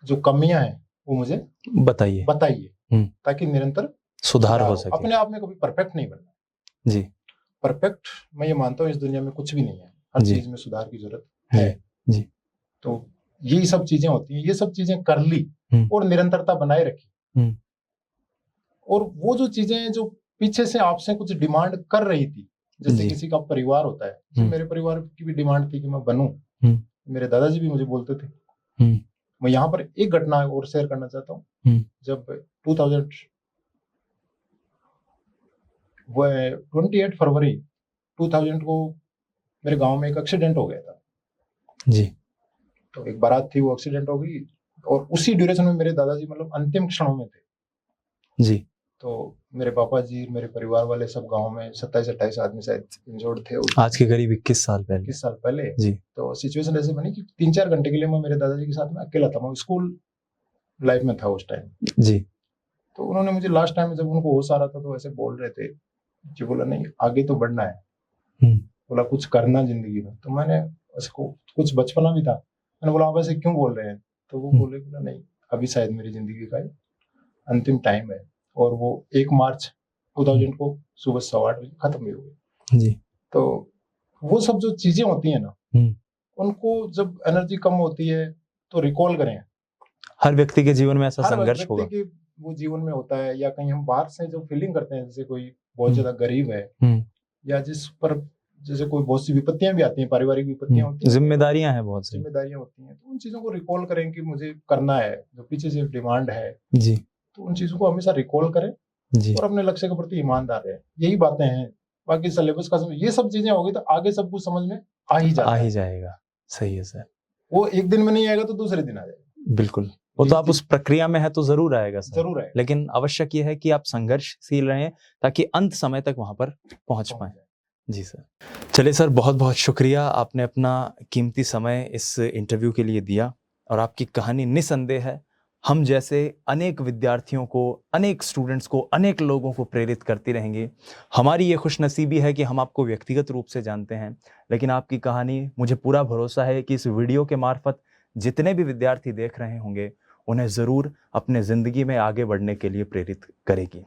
S1: जो कमियां हैं वो मुझे
S2: बताइए
S1: ताकि निरंतर
S2: सुधार हो सके।
S1: अपने आप में कभी परफेक्ट नहीं बनना
S2: जी।
S1: परफेक्ट, मैं ये मानता हूँ इस दुनिया में कुछ भी नहीं है, हर चीज में सुधार की जरूरत है।
S2: जी।
S1: तो यही सब चीजें होती हैं, ये सब चीजें कर ली और निरंतरता बनाए रखी। और वो जो चीजें हैं जो पीछे से आपसे कुछ डिमांड कर रही थी, जैसे किसी का परिवार होता है, जैसे मेरे परिवार की भी डिमांड थी कि मैं बनूं। मेरे दादाजी भी मुझे बोलते थे। मैं यहाँ पर एक घटना और शेयर करना चाहता हूँ। जब 28 फरवरी 2000 को मेरे गांव में एक एक्सीडेंट हो गया था।
S2: जी।
S1: तो एक बारात थी, वो एक्सीडेंट हो गई और उसी ड्यूरेशन में मेरे दादाजी मतलब अंतिम क्षणों में थे।
S2: जी।
S1: तो मेरे पापा जी, मेरे परिवार वाले सब गांव में 27-28 आदमी शायद इंजर्ड थे।
S2: आज के करीब 21 साल पहले
S1: जी। तो सिचुएशन ऐसे बनी कि 3-4 घंटे के लिए मैं मेरे दादाजी के साथ में अकेला था। मैं स्कूल लाइफ में था उस टाइम। जी। तो उन्होंने मुझे लास्ट टाइम जब उनको होश आ रहा था तो ऐसे बोल रहे थे कि बोला नहीं आगे तो बढ़ना है, बोला कुछ करना जिंदगी में। तो मैंने उसको कुछ बचपना भी था, मैंने बोला आप ऐसे क्यों बोल रहे हैं? तो वो बोले बोला नहीं अभी शायद मेरी जिंदगी का अंतिम टाइम है। और वो 1 मार्च 2000 को सुबह 8:15 बजे खत्म भी हो गई। जी। तो वो सब जो चीजें होती है ना, उनको जब एनर्जी कम होती है तो रिकॉल करें।
S2: हर व्यक्ति के जीवन में ऐसा संघर्ष होगा,
S1: कि वो जीवन में होता है, या कहीं हम बाहर से जो फीलिंग करते हैं, जैसे कोई बहुत ज्यादा गरीब है या जिस पर जैसे कोई बहुत सी विपत्तियां भी आती हैं, पारिवारिक विपत्तियां होती हैं,
S2: जिम्मेदारियां हैं, बहुत सी
S1: जिम्मेदारियां होती हैं, तो उन चीजों को रिकॉल करें कि मुझे करना है, जो पीछे से डिमांड है। जी। तो उन चीजों को हमेशा रिकॉल करें और अपने लक्ष्य के प्रति ईमानदार रहें। यही बातें हैं। बाकी सिलेबस का ये सब चीजें होगी तो आगे सब कुछ समझ में आ ही
S2: जाएगा। सही है सर।
S1: वो एक दिन में नहीं आएगा तो दूसरे दिन आ जाएगा।
S2: बिल्कुल, वो तो आप उस प्रक्रिया में है तो जरूर आएगा सर।
S1: जरूर आएगा।
S2: लेकिन आवश्यक ये है कि आप संघर्षशील रहें ताकि अंत समय तक वहां पर पहुंच पाए। जी सर। चलिए सर, बहुत बहुत शुक्रिया, आपने अपना कीमती समय इस इंटरव्यू के लिए दिया और आपकी कहानी निसंदेह है हम जैसे अनेक विद्यार्थियों को, अनेक स्टूडेंट्स को, अनेक लोगों को प्रेरित करती रहेंगी। हमारी ये खुशनसीबी है कि हम आपको व्यक्तिगत रूप से जानते हैं, लेकिन आपकी कहानी, मुझे पूरा भरोसा है कि इस वीडियो के मार्फत जितने भी विद्यार्थी देख रहे होंगे उन्हें ज़रूर अपने ज़िंदगी में आगे बढ़ने के लिए प्रेरित करेगी।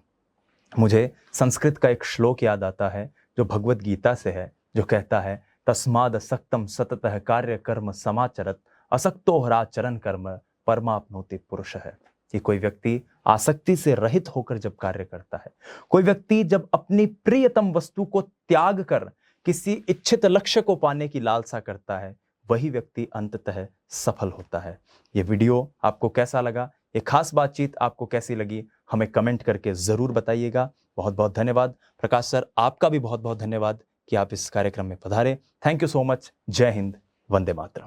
S2: मुझे संस्कृत का एक श्लोक याद आता है जो भगवत गीता से है, जो कहता है तस्माद असक्तम सततः कार्य कर्म समाचरत असक्तो हराचरण कर्म परमाप्नोति पुरुष है। कि कोई व्यक्ति आसक्ति से रहित होकर जब कार्य करता है, कोई व्यक्ति जब अपनी प्रियतम वस्तु को त्याग कर किसी इच्छित लक्ष्य को पाने की लालसा करता है, वही व्यक्ति अंततः सफल होता है। ये वीडियो आपको कैसा लगा, ये खास बातचीत आपको कैसी लगी, हमें कमेंट करके जरूर बताइएगा। बहुत बहुत धन्यवाद प्रकाश सर, आपका भी बहुत बहुत धन्यवाद कि आप इस कार्यक्रम में पधारे। Thank you so much. जय हिंद, वंदे मातरम।